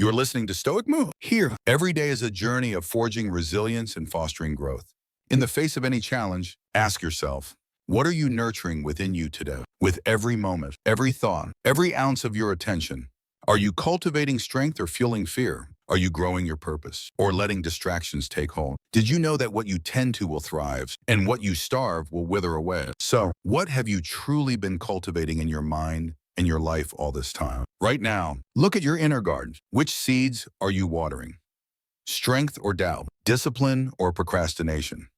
You're listening to Stoic Move. Here, every day is a journey of forging resilience and fostering growth. In the face of any challenge, ask yourself, what are you nurturing within you today? With every moment, every thought, every ounce of your attention, are you cultivating strength or fueling fear? Are you growing your purpose or letting distractions take hold? Did you know that what you tend to will thrive and what you starve will wither away? So, what have you truly been cultivating in your mind and your life all this time? Right now, look at your inner garden. Which seeds are you watering? Strength or doubt? Discipline or procrastination?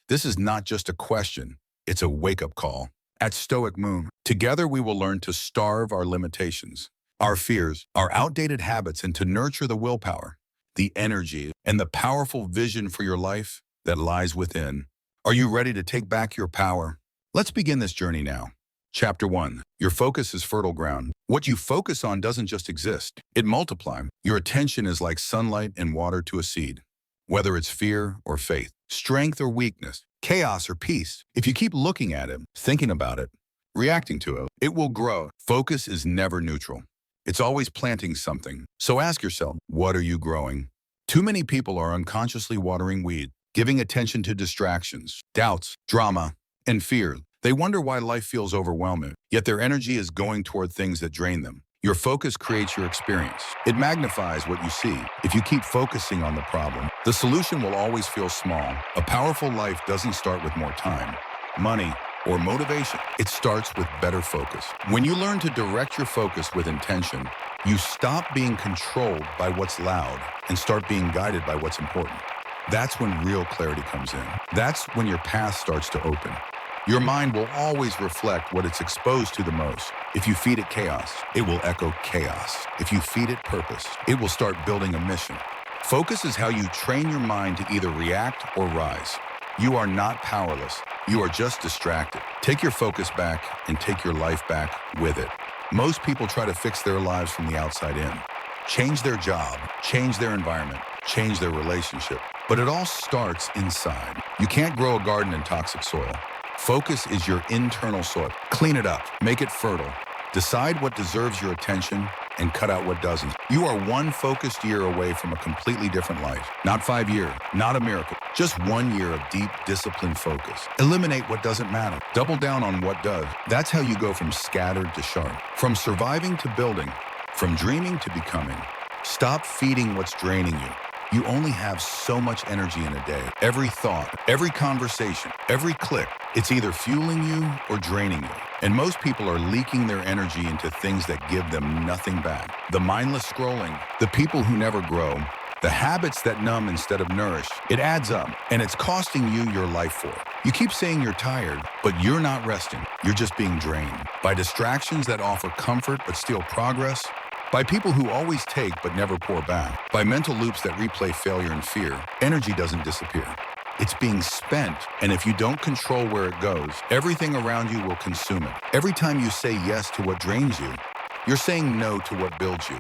This is not just a question, it's a wake-up call. At Stoic Moon, together we will learn to starve our limitations, our fears, our outdated habits, and to nurture the willpower, the energy, and the powerful vision for your life that lies within. Are you ready to take back your power? Let's begin this journey now. Chapter 1. Your focus is fertile ground. What you focus on doesn't just exist, it multiplies. Your attention is like sunlight and water to a seed. Whether it's fear or faith, strength or weakness, chaos or peace, if you keep looking at it, thinking about it, reacting to it, it will grow. Focus is never neutral. It's always planting something. So ask yourself, what are you growing? Too many people are unconsciously watering weeds, giving attention to distractions, doubts, drama, and fear. They wonder why life feels overwhelming, yet their energy is going toward things that drain them. Your focus creates your experience. It magnifies what you see. If you keep focusing on the problem, the solution will always feel small. A powerful life doesn't start with more time, money, or motivation. It starts with better focus. When you learn to direct your focus with intention, you stop being controlled by what's loud and start being guided by what's important. That's when real clarity comes in. That's when your path starts to open. Your mind will always reflect what it's exposed to the most. If you feed it chaos, it will echo chaos. If you feed it purpose, it will start building a mission. Focus is how you train your mind to either react or rise. You are not powerless. You are just distracted. Take your focus back and take your life back with it. Most people try to fix their lives from the outside in. Change their job, change their environment, change their relationship. But it all starts inside. You can't grow a garden in toxic soil. Focus is your internal soil. Clean it up, make it fertile. Decide what deserves your attention and cut out what doesn't. You are one focused year away from a completely different life. Not 5 years, not a miracle. Just 1 year of deep, disciplined focus. Eliminate what doesn't matter. Double down on what does. That's how you go from scattered to sharp. From surviving to building. From dreaming to becoming. Stop feeding what's draining you. You only have so much energy in a day. Every thought, every conversation, every click, it's either fueling you or draining you. And most people are leaking their energy into things that give them nothing back. The mindless scrolling, the people who never grow, the habits that numb instead of nourish. It adds up, and it's costing you your life for it. You keep saying you're tired, but you're not resting. You're just being drained by distractions that offer comfort but steal progress, by people who always take but never pour back, by mental loops that replay failure and fear. Energy doesn't disappear. It's being spent, and if you don't control where it goes, everything around you will consume it. Every time you say yes to what drains you, you're saying no to what builds you.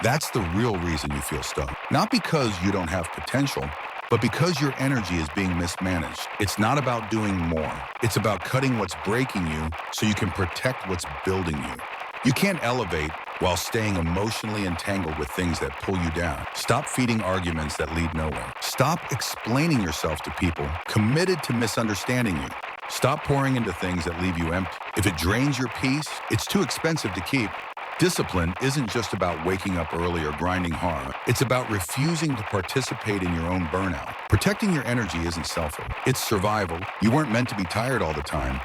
That's the real reason you feel stuck. Not because you don't have potential, but because your energy is being mismanaged. It's not about doing more. It's about cutting what's breaking you so you can protect what's building you. You can't elevate while staying emotionally entangled with things that pull you down. Stop feeding arguments that lead nowhere. Stop explaining yourself to people committed to misunderstanding you. Stop pouring into things that leave you empty. If it drains your peace, it's too expensive to keep. Discipline isn't just about waking up early or grinding hard. It's about refusing to participate in your own burnout. Protecting your energy isn't selfish. It's survival. You weren't meant to be tired all the time.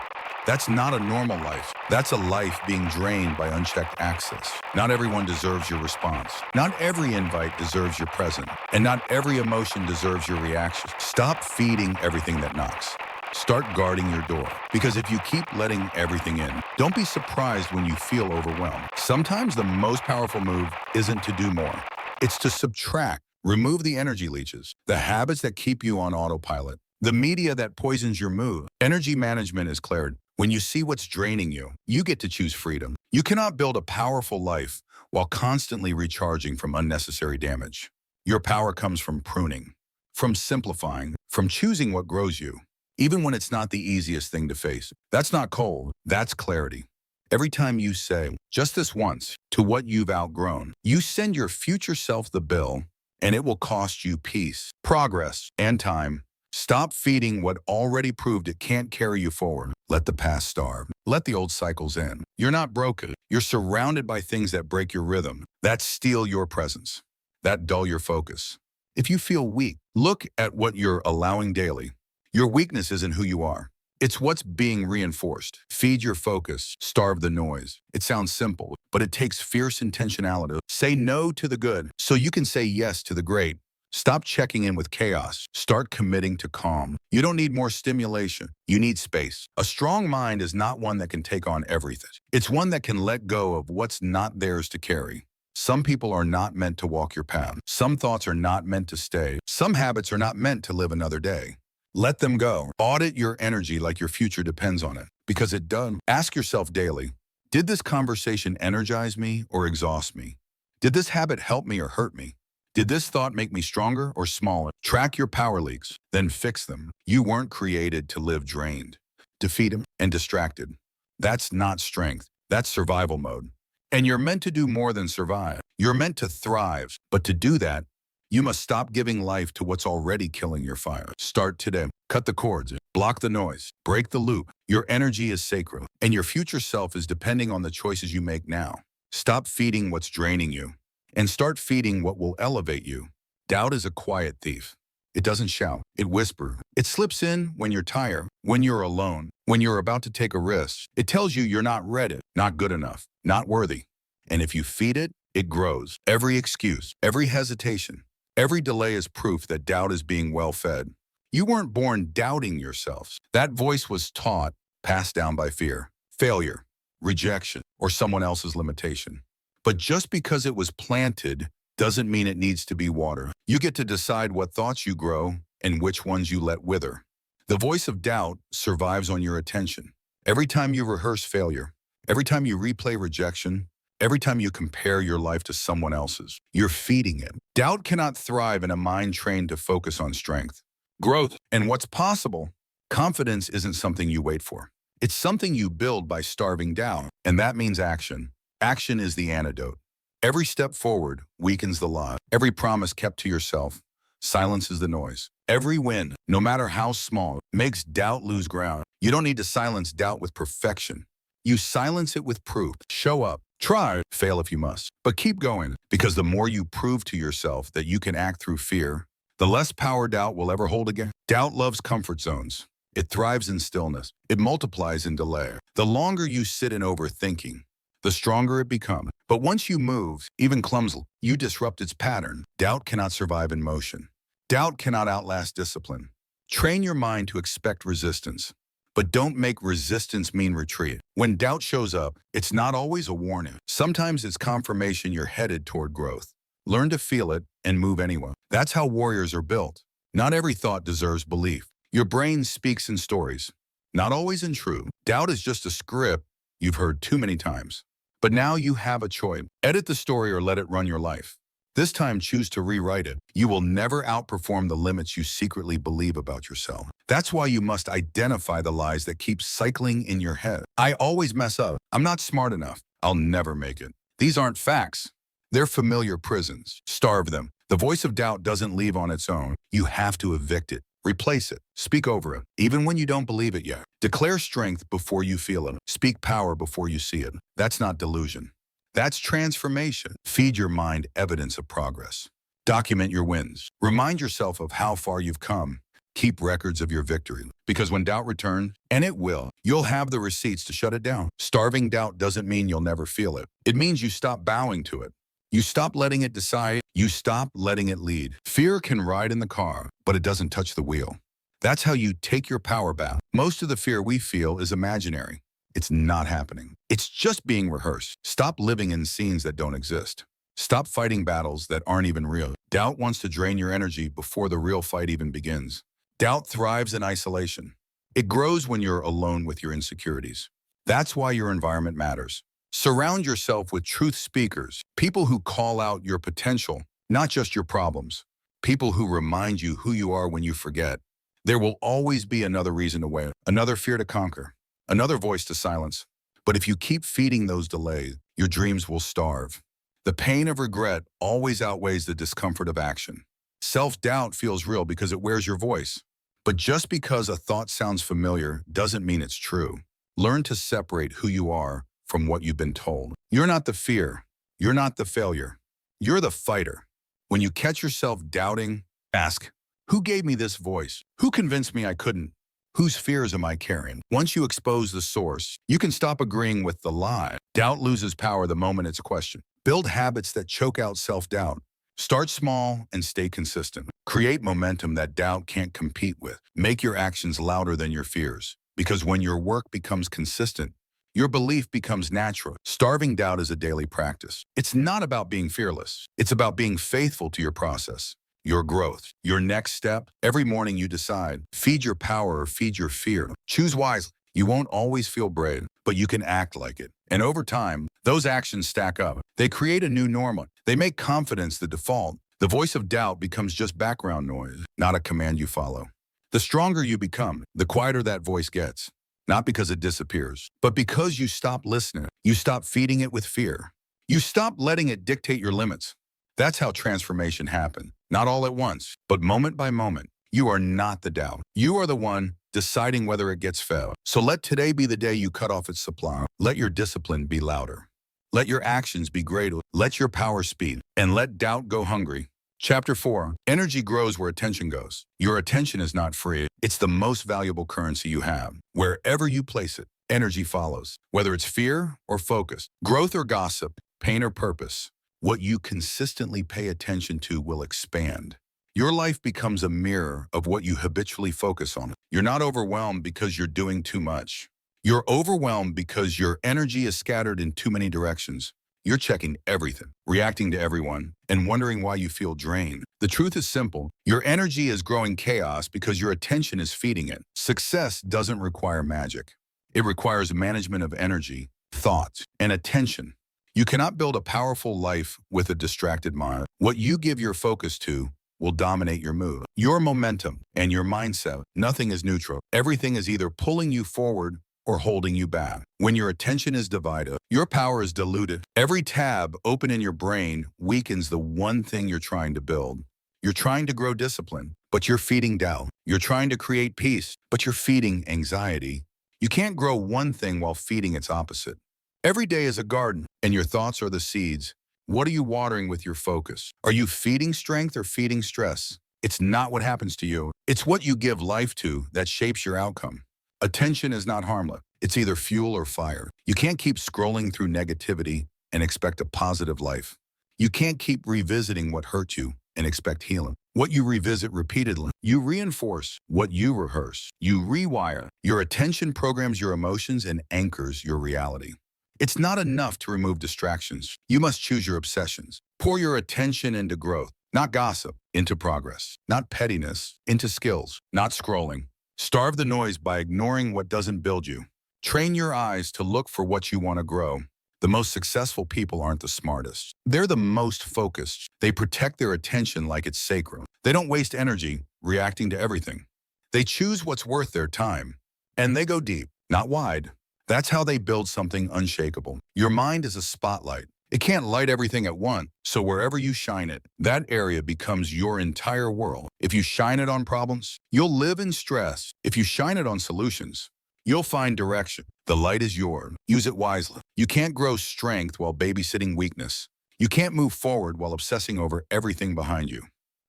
That's not a normal life. That's a life being drained by unchecked access. Not everyone deserves your response. Not every invite deserves your presence. And not every emotion deserves your reaction. Stop feeding everything that knocks. Start guarding your door. Because if you keep letting everything in, don't be surprised when you feel overwhelmed. Sometimes the most powerful move isn't to do more. It's to subtract. Remove the energy leeches, the habits that keep you on autopilot, the media that poisons your mood. Energy management is cleared. When you see what's draining you, you get to choose freedom. You cannot build a powerful life while constantly recharging from unnecessary damage. Your power comes from pruning, from simplifying, from choosing what grows you, even when it's not the easiest thing to face. That's not cold, that's clarity. Every time you say, just this once, to what you've outgrown, you send your future self the bill, and it will cost you peace, progress, and time. Stop feeding what already proved it can't carry you forward. Let the past starve. Let the old cycles end. You're not broken. You're surrounded by things that break your rhythm, that steal your presence, that dull your focus. If you feel weak, look at what you're allowing daily. Your weakness isn't who you are. It's what's being reinforced. Feed your focus, starve the noise. It sounds simple, but it takes fierce intentionality. Say no to the good so you can say yes to the great. Stop checking in with chaos. Start committing to calm. You don't need more stimulation. You need space. A strong mind is not one that can take on everything. It's one that can let go of what's not theirs to carry. Some people are not meant to walk your path. Some thoughts are not meant to stay. Some habits are not meant to live another day. Let them go. Audit your energy like your future depends on it, because it does. Ask yourself daily, did this conversation energize me or exhaust me? Did this habit help me or hurt me? Did this thought make me stronger or smaller? Track your power leaks, then fix them. You weren't created to live drained, defeated, and distracted. That's not strength. That's survival mode. And you're meant to do more than survive. You're meant to thrive. But to do that, you must stop giving life to what's already killing your fire. Start today. Cut the cords. Block the noise. Break the loop. Your energy is sacred, and your future self is depending on the choices you make now. Stop feeding what's draining you, and start feeding what will elevate you. Doubt is a quiet thief. It doesn't shout. It whispers. It slips in when you're tired, when you're alone, when you're about to take a risk. It tells you you're not ready, not good enough, not worthy. And if you feed it, it grows. Every excuse, every hesitation, every delay is proof that doubt is being well fed. You weren't born doubting yourselves. That voice was taught, passed down by fear, failure, rejection, or someone else's limitation. But just because it was planted doesn't mean it needs to be watered. You get to decide what thoughts you grow and which ones you let wither. The voice of doubt survives on your attention. Every time you rehearse failure, every time you replay rejection, every time you compare your life to someone else's, you're feeding it. Doubt cannot thrive in a mind trained to focus on strength, growth, and what's possible. Confidence isn't something you wait for. It's something you build by starving doubt, and that means action. Action is the antidote. Every step forward weakens the lie. Every promise kept to yourself silences the noise. Every win, no matter how small, makes doubt lose ground. You don't need to silence doubt with perfection. You silence it with proof. Show up. Try. Fail if you must. But keep going, because the more you prove to yourself that you can act through fear, the less power doubt will ever hold again. Doubt loves comfort zones. It thrives in stillness. It multiplies in delay. The longer you sit in overthinking, the stronger it becomes. But once you move, even clumsily, you disrupt its pattern. Doubt cannot survive in motion. Doubt cannot outlast discipline. Train your mind to expect resistance, but don't make resistance mean retreat. When doubt shows up, it's not always a warning. Sometimes it's confirmation you're headed toward growth. Learn to feel it and move anyway. That's how warriors are built. Not every thought deserves belief. Your brain speaks in stories, not always in truth. Doubt is just a script you've heard too many times. But now you have a choice. Edit the story or let it run your life. This time, choose to rewrite it. You will never outperform the limits you secretly believe about yourself. That's why you must identify the lies that keep cycling in your head. I always mess up. I'm not smart enough. I'll never make it. These aren't facts. They're familiar prisons. Starve them. The voice of doubt doesn't leave on its own. You have to evict it. Replace it. Speak over it, even when you don't believe it yet. Declare strength before you feel it. Speak power before you see it. That's not delusion. That's transformation. Feed your mind evidence of progress. Document your wins. Remind yourself of how far you've come. Keep records of your victory. Because when doubt returns, and it will, you'll have the receipts to shut it down. Starving doubt doesn't mean you'll never feel it. It means you stop bowing to it. You stop letting it decide. You stop letting it lead. Fear can ride in the car, but it doesn't touch the wheel. That's how you take your power back. Most of the fear we feel is imaginary. It's not happening. It's just being rehearsed. Stop living in scenes that don't exist. Stop fighting battles that aren't even real. Doubt wants to drain your energy before the real fight even begins. Doubt thrives in isolation. It grows when you're alone with your insecurities. That's why your environment matters. Surround yourself with truth speakers, people who call out your potential, not just your problems. People who remind you who you are when you forget. There will always be another reason to wait, another fear to conquer, another voice to silence. But if you keep feeding those delays, your dreams will starve. The pain of regret always outweighs the discomfort of action. Self-doubt feels real because it wears your voice. But just because a thought sounds familiar doesn't mean it's true. Learn to separate who you are from what you've been told. You're not the fear. You're not the failure. You're the fighter. When you catch yourself doubting, ask, who gave me this voice? Who convinced me I couldn't? Whose fears am I carrying? Once you expose the source, you can stop agreeing with the lie. Doubt loses power the moment it's questioned. Build habits that choke out self-doubt. Start small and stay consistent. Create momentum that doubt can't compete with. Make your actions louder than your fears. Because when your work becomes consistent, your belief becomes natural. Starving doubt is a daily practice. It's not about being fearless. It's about being faithful to your process, your growth, your next step. Every morning you decide, feed your power or feed your fear. Choose wisely. You won't always feel brave, but you can act like it. And over time, those actions stack up. They create a new normal. They make confidence the default. The voice of doubt becomes just background noise, not a command you follow. The stronger you become, the quieter that voice gets. Not because it disappears, but because you stop listening. You stop feeding it with fear. You stop letting it dictate your limits. That's how transformation happens. Not all at once, but moment by moment. You are not the doubt. You are the one deciding whether it gets fed. So let today be the day you cut off its supply. Let your discipline be louder. Let your actions be greater. Let your power speed. And let doubt go hungry. Chapter 4. Energy grows where attention goes. Your attention is not free. It's the most valuable currency you have. Wherever you place it, energy follows. Whether it's fear or focus, growth or gossip, pain or purpose, what you consistently pay attention to will expand. Your life becomes a mirror of what you habitually focus on. You're not overwhelmed because you're doing too much. You're overwhelmed because your energy is scattered in too many directions. You're checking everything, reacting to everyone, and wondering why you feel drained. The truth is simple. Your energy is growing chaos because your attention is feeding it. Success doesn't require magic. It requires management of energy, thoughts, and attention. You cannot build a powerful life with a distracted mind. What you give your focus to will dominate your mood, your momentum, and your mindset. Nothing is neutral. Everything is either pulling you forward or holding you back. When your attention is divided, your power is diluted. Every tab open in your brain weakens the one thing you're trying to build. You're trying to grow discipline, but you're feeding doubt. You're trying to create peace, but you're feeding anxiety. You can't grow one thing while feeding its opposite. Every day is a garden, and your thoughts are the seeds. What are you watering with your focus? Are you feeding strength or feeding stress? It's not what happens to you. It's what you give life to that shapes your outcome. Attention is not harmless. It's either fuel or fire. You can't keep scrolling through negativity and expect a positive life. You can't keep revisiting what hurt you and expect healing. What you revisit repeatedly, you reinforce. What you rehearse, you rewire. Your attention programs your emotions and anchors your reality. It's not enough to remove distractions. You must choose your obsessions. Pour your attention into growth, not gossip, into progress, not pettiness, into skills, not scrolling. Starve the noise by ignoring what doesn't build you. Train your eyes to look for what you want to grow. The most successful people aren't the smartest. They're the most focused. They protect their attention like it's sacred. They don't waste energy reacting to everything. They choose what's worth their time. And they go deep, not wide. That's how they build something unshakable. Your mind is a spotlight. It can't light everything at once, so wherever you shine it, that area becomes your entire world. If you shine it on problems, you'll live in stress. If you shine it on solutions, you'll find direction. The light is yours. Use it wisely. You can't grow strength while babysitting weakness. You can't move forward while obsessing over everything behind you.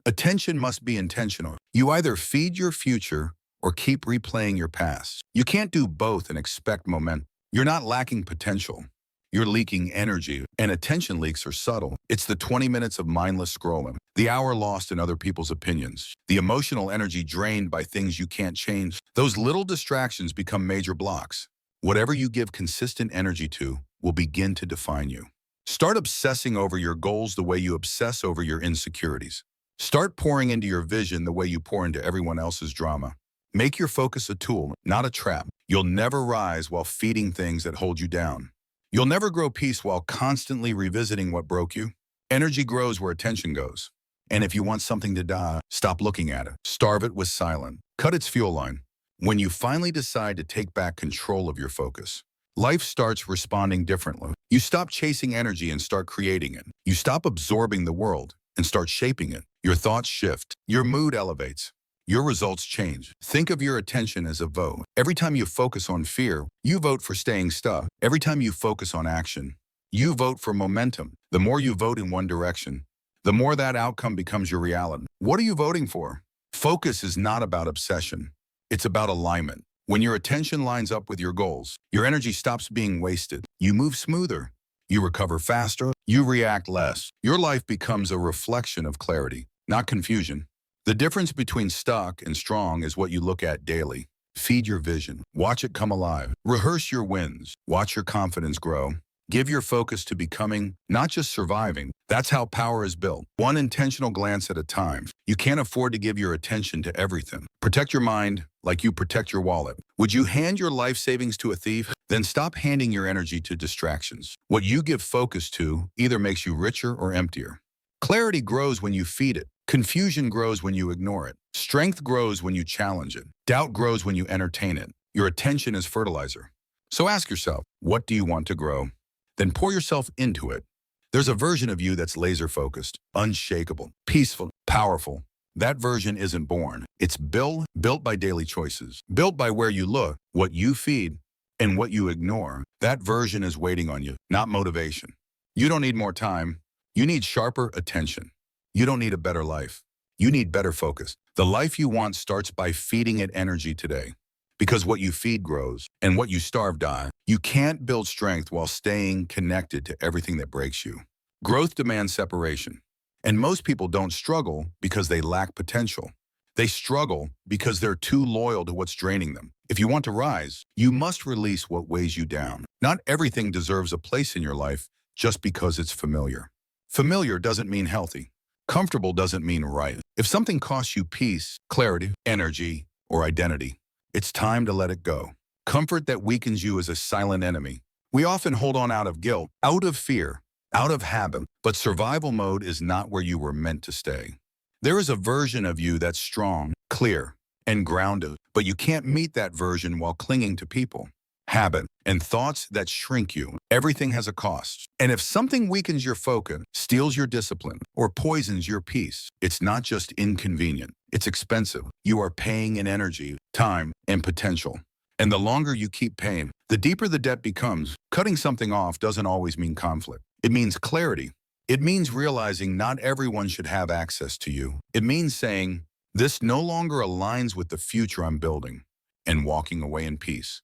Attention must be intentional. You either feed your future or keep replaying your past. You can't do both and expect momentum. You're not lacking potential. You're leaking energy, and attention leaks are subtle. It's the 20 minutes of mindless scrolling, the hour lost in other people's opinions, the emotional energy drained by things you can't change. Those little distractions become major blocks. Whatever you give consistent energy to will begin to define you. Start obsessing over your goals the way you obsess over your insecurities. Start pouring into your vision the way you pour into everyone else's drama. Make your focus a tool, not a trap. You'll never rise while feeding things that hold you down. You'll never grow peace while constantly revisiting what broke you. Energy grows where attention goes. And if you want something to die, stop looking at it. Starve it with silence. Cut its fuel line. When you finally decide to take back control of your focus, life starts responding differently. You stop chasing energy and start creating it. You stop absorbing the world and start shaping it. Your thoughts shift. Your mood elevates. Your results change. Think of your attention as a vote. Every time you focus on fear, you vote for staying stuck. Every time you focus on action, you vote for momentum. The more you vote in one direction, the more that outcome becomes your reality. What are you voting for? Focus is not about obsession. It's about alignment. When your attention lines up with your goals, your energy stops being wasted. You move smoother. You recover faster. You react less. Your life becomes a reflection of clarity, not confusion. The difference between stuck and strong is what you look at daily. Feed your vision. Watch it come alive. Rehearse your wins. Watch your confidence grow. Give your focus to becoming, not just surviving. That's how power is built. One intentional glance at a time. You can't afford to give your attention to everything. Protect your mind like you protect your wallet. Would you hand your life savings to a thief? Then stop handing your energy to distractions. What you give focus to either makes you richer or emptier. Clarity grows when you feed it. Confusion grows when you ignore it. Strength grows when you challenge it. Doubt grows when you entertain it. Your attention is fertilizer. So ask yourself, what do you want to grow? Then pour yourself into it. There's a version of you that's laser-focused, unshakable, peaceful, powerful. That version isn't born. It's built by daily choices, built by where you look, what you feed, and what you ignore. That version is waiting on you, not motivation. You don't need more time. You need sharper attention. You don't need a better life. You need better focus. The life you want starts by feeding it energy today. Because what you feed grows, and what you starve dies. You can't build strength while staying connected to everything that breaks you. Growth demands separation. And most people don't struggle because they lack potential. They struggle because they're too loyal to what's draining them. If you want to rise, you must release what weighs you down. Not everything deserves a place in your life just because it's familiar. Familiar doesn't mean healthy. Comfortable doesn't mean right. If something costs you peace, clarity, energy, or identity, it's time to let it go. Comfort that weakens you is a silent enemy. We often hold on out of guilt, out of fear, out of habit, but survival mode is not where you were meant to stay. There is a version of you that's strong, clear, and grounded, but you can't meet that version while clinging to people, habit, and thoughts that shrink you. Everything has a cost. And if something weakens your focus, steals your discipline, or poisons your peace, it's not just inconvenient. It's expensive. You are paying in energy, time, and potential. And the longer you keep paying, the deeper the debt becomes. Cutting something off doesn't always mean conflict. It means clarity. It means realizing not everyone should have access to you. It means saying, this no longer aligns with the future I'm building, and walking away in peace.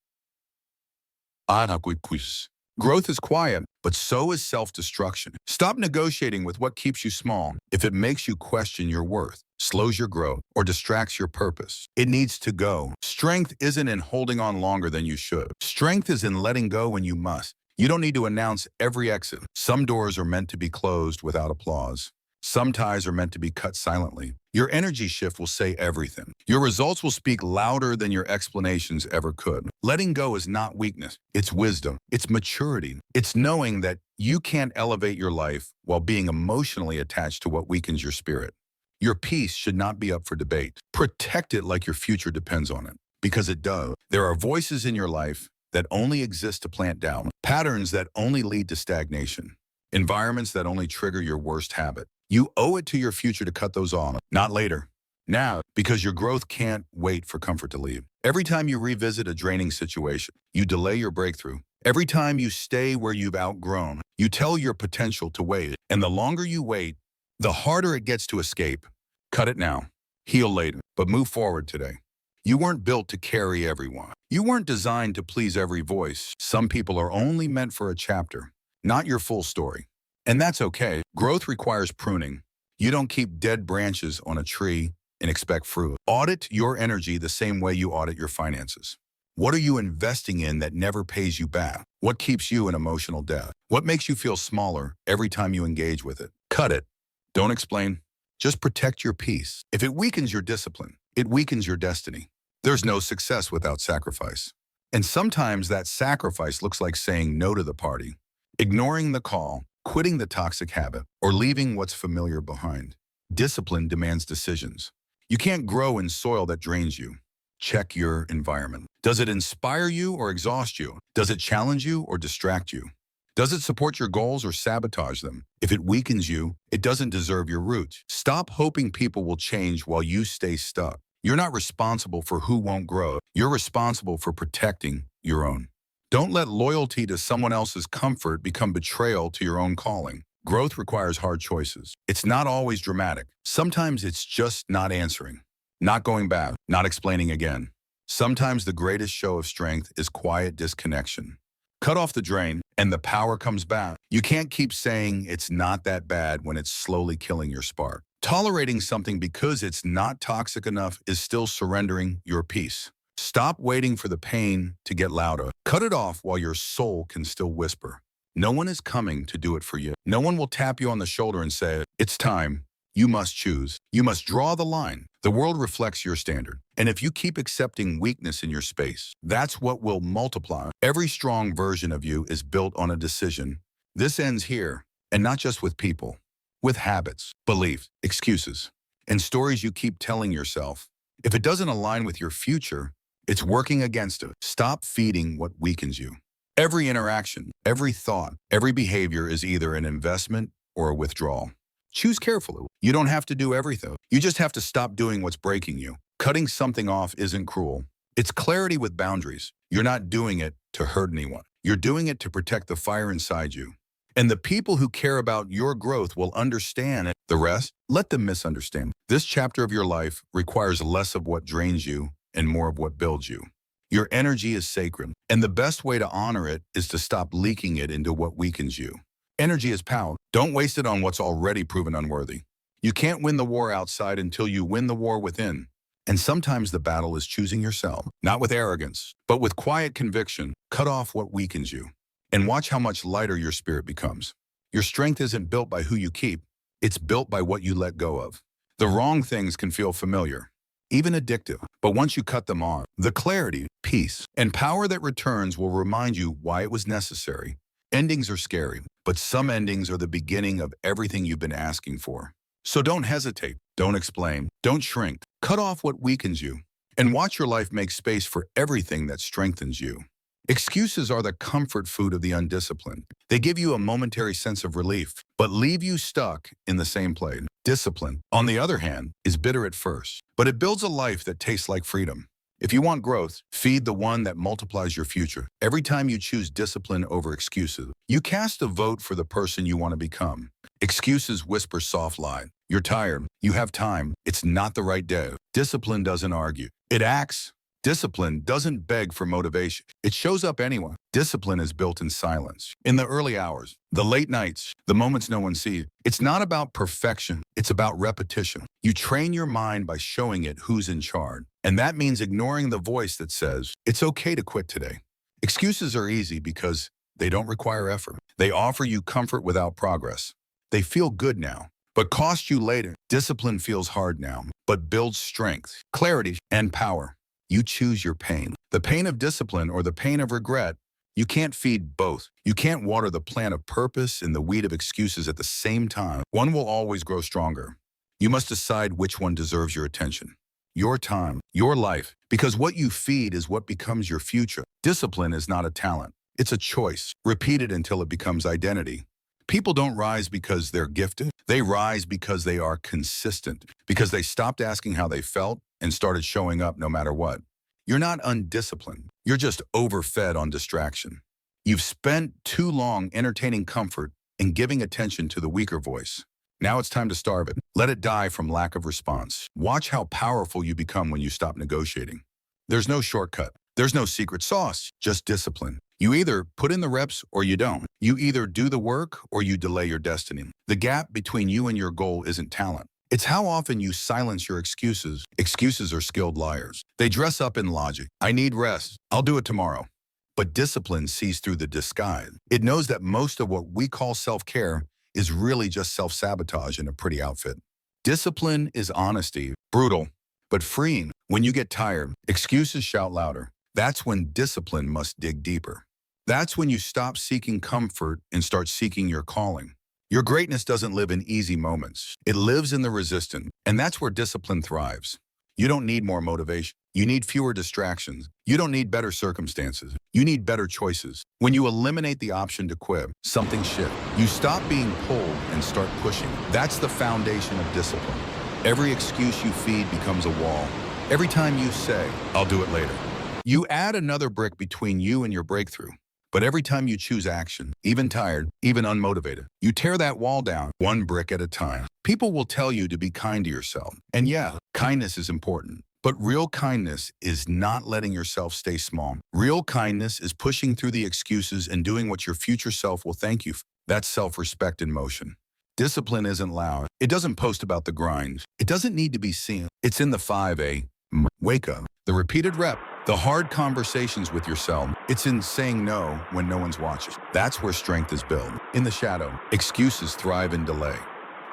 Growth is quiet, but so is self-destruction. Stop negotiating with what keeps you small. If it makes you question your worth, slows your growth, or distracts your purpose, it needs to go. Strength isn't in holding on longer than you should. Strength is in letting go when you must. You don't need to announce every exit. Some doors are meant to be closed without applause. Some ties are meant to be cut silently. Your energy shift will say everything. Your results will speak louder than your explanations ever could. Letting go is not weakness. It's wisdom. It's maturity. It's knowing that you can't elevate your life while being emotionally attached to what weakens your spirit. Your peace should not be up for debate. Protect it like your future depends on it, because it does. There are voices in your life that only exist to plant doubt, patterns that only lead to stagnation, environments that only trigger your worst habit. You owe it to your future to cut those off, not later. Now, because your growth can't wait for comfort to leave. Every time you revisit a draining situation, you delay your breakthrough. Every time you stay where you've outgrown, you tell your potential to wait. And the longer you wait, the harder it gets to escape. Cut it now. Heal later, but move forward today. You weren't built to carry everyone. You weren't designed to please every voice. Some people are only meant for a chapter, not your full story. And that's okay. Growth requires pruning. You don't keep dead branches on a tree and expect fruit. Audit your energy the same way you audit your finances. What are you investing in that never pays you back? What keeps you in emotional debt? What makes you feel smaller every time you engage with it? Cut it. Don't explain. Just protect your peace. If it weakens your discipline, it weakens your destiny. There's no success without sacrifice. And sometimes that sacrifice looks like saying no to the party, ignoring the call, quitting the toxic habit, or leaving what's familiar behind. Discipline demands decisions. You can't grow in soil that drains you. Check your environment. Does it inspire you or exhaust you? Does it challenge you or distract you? Does it support your goals or sabotage them? If it weakens you, it doesn't deserve your roots. Stop hoping people will change while you stay stuck. You're not responsible for who won't grow. You're responsible for protecting your own. Don't let loyalty to someone else's comfort become betrayal to your own calling. Growth requires hard choices. It's not always dramatic. Sometimes it's just not answering, not going back, not explaining again. Sometimes the greatest show of strength is quiet disconnection. Cut off the drain, and the power comes back. You can't keep saying it's not that bad when it's slowly killing your spark. Tolerating something because it's not toxic enough is still surrendering your peace. Stop waiting for the pain to get louder. Cut it off while your soul can still whisper. No one is coming to do it for you. No one will tap you on the shoulder and say, "It's time." You must choose. You must draw the line. The world reflects your standard. And if you keep accepting weakness in your space, that's what will multiply. Every strong version of you is built on a decision. This ends here, and not just with people, with habits, beliefs, excuses, and stories you keep telling yourself. If it doesn't align with your future, it's working against it. Stop feeding what weakens you. Every interaction, every thought, every behavior is either an investment or a withdrawal. Choose carefully. You don't have to do everything. You just have to stop doing what's breaking you. Cutting something off isn't cruel. It's clarity with boundaries. You're not doing it to hurt anyone. You're doing it to protect the fire inside you. And the people who care about your growth will understand it. The rest, let them misunderstand. This chapter of your life requires less of what drains you and more of what builds you. Your energy is sacred, and the best way to honor it is to stop leaking it into what weakens you. Energy is power. Don't waste it on what's already proven unworthy. You can't win the war outside until you win the war within. And sometimes the battle is choosing yourself, not with arrogance, but with quiet conviction. Cut off what weakens you, and watch how much lighter your spirit becomes. Your strength isn't built by who you keep. It's built by what you let go of. The wrong things can feel familiar, even addictive, but once you cut them off, the clarity, peace, and power that returns will remind you why it was necessary. Endings are scary, but some endings are the beginning of everything you've been asking for. So don't hesitate, don't explain, don't shrink. Cut off what weakens you, and watch your life make space for everything that strengthens you. Excuses are the comfort food of the undisciplined. They give you a momentary sense of relief, but leave you stuck in the same place. Discipline, on the other hand, is bitter at first, but it builds a life that tastes like freedom. If you want growth, feed the one that multiplies your future. Every time you choose discipline over excuses, you cast a vote for the person you want to become. Excuses whisper soft lies. You're tired. You have time. It's not the right day. Discipline doesn't argue. It acts. Discipline doesn't beg for motivation. It shows up anyway. Discipline is built in silence. In the early hours, the late nights, the moments no one sees. It's not about perfection. It's about repetition. You train your mind by showing it who's in charge. And that means ignoring the voice that says, "It's okay to quit today." Excuses are easy because they don't require effort. They offer you comfort without progress. They feel good now, but cost you later. Discipline feels hard now, but builds strength, clarity, and power. You choose your pain. The pain of discipline or the pain of regret. You can't feed both. You can't water the plant of purpose and the weed of excuses at the same time. One will always grow stronger. You must decide which one deserves your attention, your time, your life, because what you feed is what becomes your future. Discipline is not a talent. It's a choice. Repeat it until it becomes identity. People don't rise because they're gifted. They rise because they are consistent, because they stopped asking how they felt and started showing up no matter what. You're not undisciplined. You're just overfed on distraction. You've spent too long entertaining comfort and giving attention to the weaker voice. Now it's time to starve it. Let it die from lack of response. Watch how powerful you become when you stop negotiating. There's no shortcut. There's no secret sauce, just discipline. You either put in the reps or you don't. You either do the work or you delay your destiny. The gap between you and your goal isn't talent. It's how often you silence your excuses. Excuses are skilled liars. They dress up in logic. "I need rest. I'll do it tomorrow." But discipline sees through the disguise. It knows that most of what we call self-care is really just self-sabotage in a pretty outfit. Discipline is honesty, brutal, but freeing. When you get tired, excuses shout louder. That's when discipline must dig deeper. That's when you stop seeking comfort and start seeking your calling. Your greatness doesn't live in easy moments. It lives in the resistance, and that's where discipline thrives. You don't need more motivation. You need fewer distractions. You don't need better circumstances. You need better choices. When you eliminate the option to quit, something shifts. You stop being pulled and start pushing. That's the foundation of discipline. Every excuse you feed becomes a wall. Every time you say, "I'll do it later," you add another brick between you and your breakthrough. But every time you choose action, even tired, even unmotivated, you tear that wall down one brick at a time. People will tell you to be kind to yourself. And yeah, kindness is important. But real kindness is not letting yourself stay small. Real kindness is pushing through the excuses and doing what your future self will thank you for. That's self-respect in motion. Discipline isn't loud. It doesn't post about the grind. It doesn't need to be seen. It's in the 5 a.m. wake up, the repeated rep, the hard conversations with yourself. It's in saying no when no one's watching. That's where strength is built. In the shadow, excuses thrive in delay.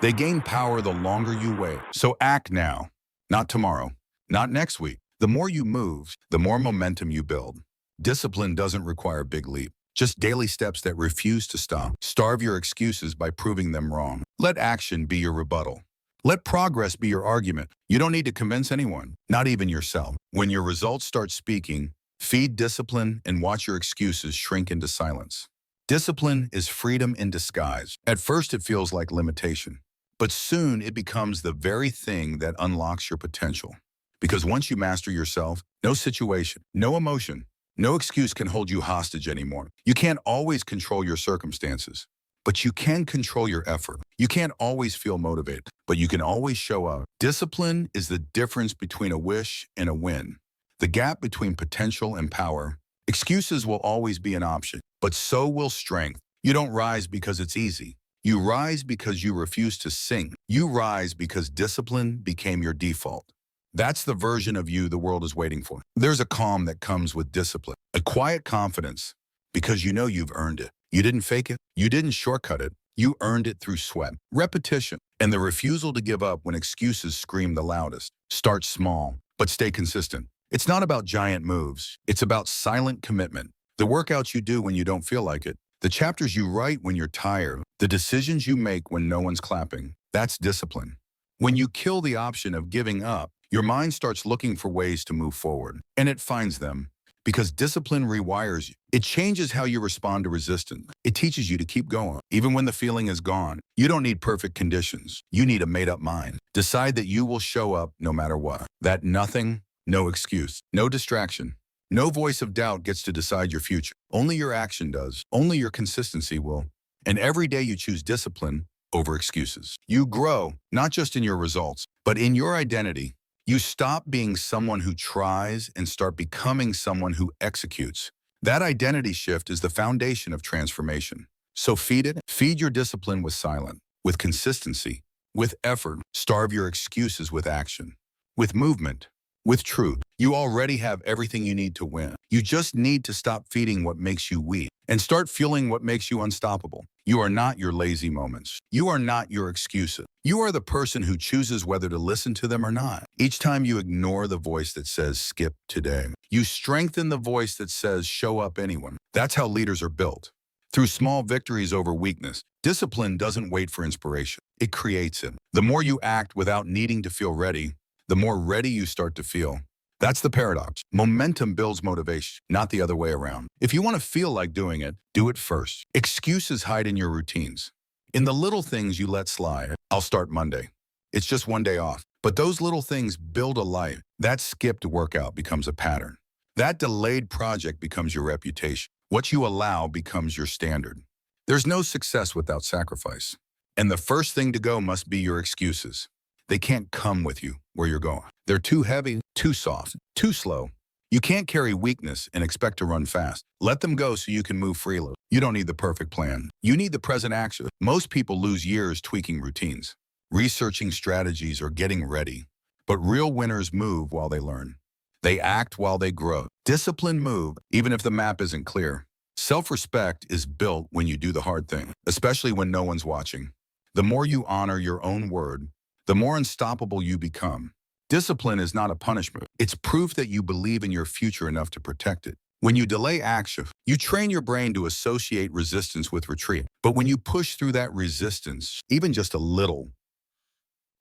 They gain power the longer you wait. So act now, not tomorrow, not next week. The more you move, the more momentum you build. Discipline doesn't require big leap, just daily steps that refuse to stop. Starve your excuses by proving them wrong. Let action be your rebuttal. Let progress be your argument. You don't need to convince anyone, not even yourself. When your results start speaking, feed discipline and watch your excuses shrink into silence. Discipline is freedom in disguise. At first, it feels like limitation, but soon it becomes the very thing that unlocks your potential. Because once you master yourself, no situation, no emotion, no excuse can hold you hostage anymore. You can't always control your circumstances, but you can control your effort. You can't always feel motivated, but you can always show up. Discipline is the difference between a wish and a win. The gap between potential and power. Excuses will always be an option, but so will strength. You don't rise because it's easy. You rise because you refuse to sink. You rise because discipline became your default. That's the version of you the world is waiting for. There's a calm that comes with discipline, a quiet confidence, because you know you've earned it. You didn't fake it. You didn't shortcut it. You earned it through sweat, repetition, and the refusal to give up when excuses scream the loudest. Start small, but stay consistent. It's not about giant moves. It's about silent commitment. The workouts you do when you don't feel like it, the chapters you write when you're tired, the decisions you make when no one's clapping. That's discipline. When you kill the option of giving up, your mind starts looking for ways to move forward, and it finds them. Because discipline rewires you. It changes how you respond to resistance. It teaches you to keep going, even when the feeling is gone. You don't need perfect conditions. You need a made-up mind. Decide that you will show up no matter what. That nothing, no excuse, no distraction, no voice of doubt gets to decide your future. Only your action does. Only your consistency will. And every day you choose discipline over excuses. You grow, not just in your results, but in your identity. You stop being someone who tries and start becoming someone who executes. That identity shift is the foundation of transformation. So feed it. Feed your discipline with silence, with consistency, with effort. Starve your excuses with action, with movement, with truth. You already have everything you need to win. You just need to stop feeding what makes you weak and start fueling what makes you unstoppable. You are not your lazy moments. You are not your excuses. You are the person who chooses whether to listen to them or not. Each time you ignore the voice that says, skip today, you strengthen the voice that says, show up anyway. That's how leaders are built. Through small victories over weakness. Discipline doesn't wait for inspiration. It creates it. The more you act without needing to feel ready, the more ready you start to feel. That's the paradox. Momentum builds motivation, not the other way around. If you want to feel like doing it, do it first. Excuses hide in your routines. In the little things you let slide. I'll start Monday. It's just one day off. But those little things build a life. That skipped workout becomes a pattern. That delayed project becomes your reputation. What you allow becomes your standard. There's no success without sacrifice. And the first thing to go must be your excuses. They can't come with you where you're going. They're too heavy, too soft, too slow. You can't carry weakness and expect to run fast. Let them go so you can move freely. You don't need the perfect plan. You need the present action. Most people lose years tweaking routines, researching strategies, or getting ready. But real winners move while they learn. They act while they grow. Disciplined move, even if the map isn't clear. Self-respect is built when you do the hard thing, especially when no one's watching. The more you honor your own word, the more unstoppable you become. Discipline is not a punishment. It's proof that you believe in your future enough to protect it. When you delay action, you train your brain to associate resistance with retreat. But when you push through that resistance, even just a little,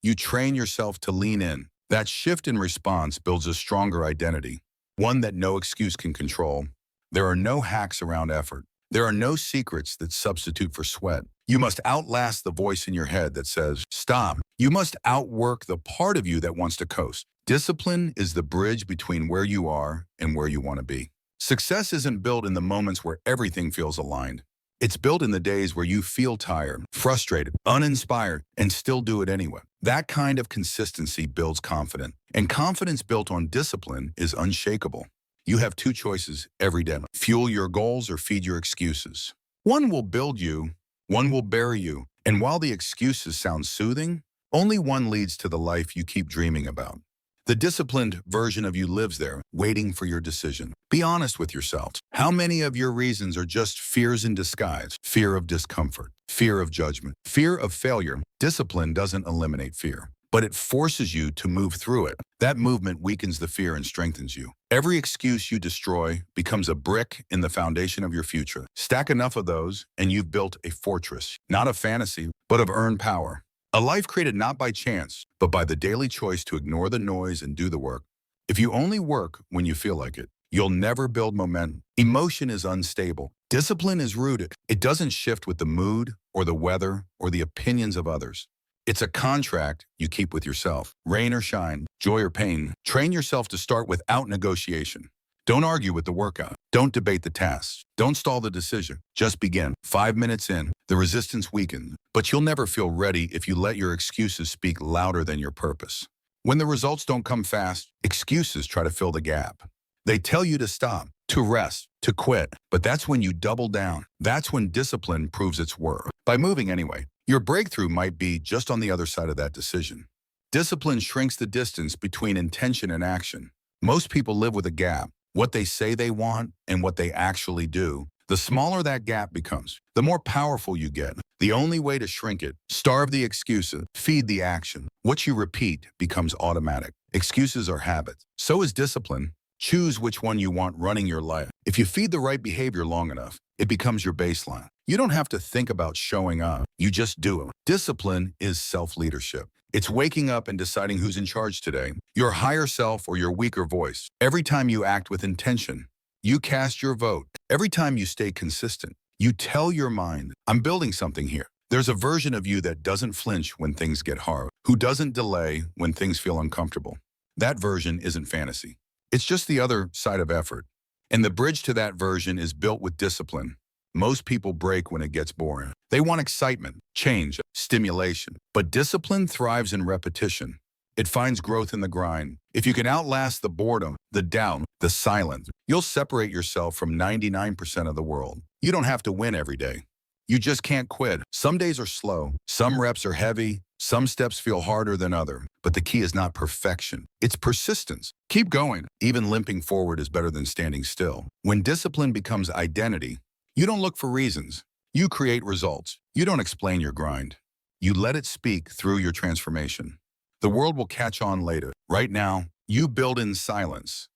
you train yourself to lean in. That shift in response builds a stronger identity, one that no excuse can control. There are no hacks around effort. There are no secrets that substitute for sweat. You must outlast the voice in your head that says, stop. You must outwork the part of you that wants to coast. Discipline is the bridge between where you are and where you want to be. Success isn't built in the moments where everything feels aligned. It's built in the days where you feel tired, frustrated, uninspired, and still do it anyway. That kind of consistency builds confidence, and confidence built on discipline is unshakable. You have two choices every day: fuel your goals or feed your excuses. One will build you, one will bury you. And while the excuses sound soothing, only one leads to the life you keep dreaming about. The disciplined version of you lives there, waiting for your decision. Be honest with yourself. How many of your reasons are just fears in disguise? Fear of discomfort, fear of judgment, fear of failure. Discipline doesn't eliminate fear, but it forces you to move through it. That movement weakens the fear and strengthens you. Every excuse you destroy becomes a brick in the foundation of your future. Stack enough of those, and you've built a fortress, not of fantasy, but of earned power. A life created not by chance, but by the daily choice to ignore the noise and do the work. If you only work when you feel like it, you'll never build momentum. Emotion is unstable. Discipline is rooted. It doesn't shift with the mood or the weather or the opinions of others. It's a contract you keep with yourself. Rain or shine, joy or pain, train yourself to start without negotiation. Don't argue with the workout. Don't debate the tasks. Don't stall the decision. Just begin. 5 minutes in, the resistance weakens, but you'll never feel ready if you let your excuses speak louder than your purpose. When the results don't come fast, excuses try to fill the gap. They tell you to stop, to rest, to quit, but that's when you double down. That's when discipline proves its worth. By moving anyway, your breakthrough might be just on the other side of that decision. Discipline shrinks the distance between intention and action. Most people live with a gap. What they say they want and what they actually do. The smaller that gap becomes, the more powerful you get. The only way to shrink it: starve the excuses, feed the action. What you repeat becomes automatic. Excuses are habits. So is discipline. Choose which one you want running your life. If you feed the right behavior long enough, it becomes your baseline. You don't have to think about showing up. You just do it. Discipline is self-leadership. It's waking up and deciding who's in charge today, your higher self or your weaker voice. Every time you act with intention, you cast your vote. Every time you stay consistent, you tell your mind, I'm building something here. There's a version of you that doesn't flinch when things get hard, who doesn't delay when things feel uncomfortable. That version isn't fantasy. It's just the other side of effort. And the bridge to that version is built with discipline. Most people break when it gets boring. They want excitement, change, stimulation. But discipline thrives in repetition. It finds growth in the grind. If you can outlast the boredom, the doubt, the silence, you'll separate yourself from 99% of the world. You don't have to win every day. You just can't quit. Some days are slow. Some reps are heavy. Some steps feel harder than others. But the key is not perfection. It's persistence. Keep going. Even limping forward is better than standing still. When discipline becomes identity, you don't look for reasons. You create results. You don't explain your grind. You let it speak through your transformation. The world will catch on later. Right now, you build in silence.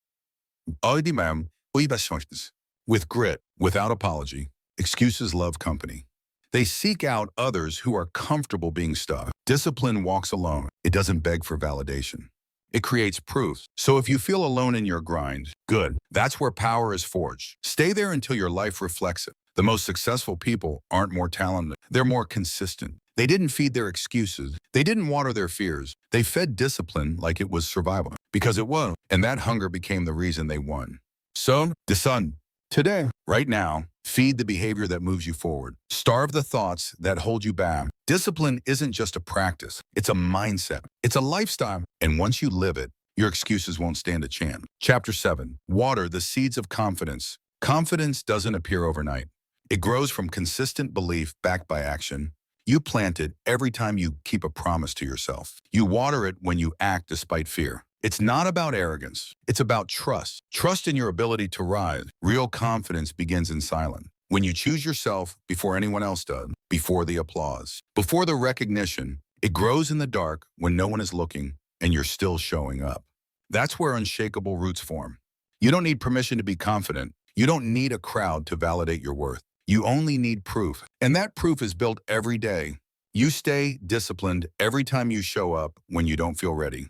With grit, without apology. Excuses love company. They seek out others who are comfortable being stuck. Discipline walks alone. It doesn't beg for validation. It creates proof. So if you feel alone in your grind, good. That's where power is forged. Stay there until your life reflects it. The most successful people aren't more talented. They're more consistent. They didn't feed their excuses. They didn't water their fears. They fed discipline like it was survival. Because it was. And that hunger became the reason they won. So, the sun. Today, right now, feed the behavior that moves you forward. Starve the thoughts that hold you back. Discipline isn't just a practice. It's a mindset. It's a lifestyle. And once you live it, your excuses won't stand a chance. Chapter 7. Water the seeds of confidence. Confidence doesn't appear overnight. It grows from consistent belief backed by action. You plant it every time you keep a promise to yourself. You water it when you act despite fear. It's not about arrogance. It's about trust. Trust in your ability to rise. Real confidence begins in silence. When you choose yourself before anyone else does, before the applause, before the recognition, it grows in the dark when no one is looking and you're still showing up. That's where unshakable roots form. You don't need permission to be confident. You don't need a crowd to validate your worth. You only need proof. And that proof is built every day. You stay disciplined every time you show up when you don't feel ready.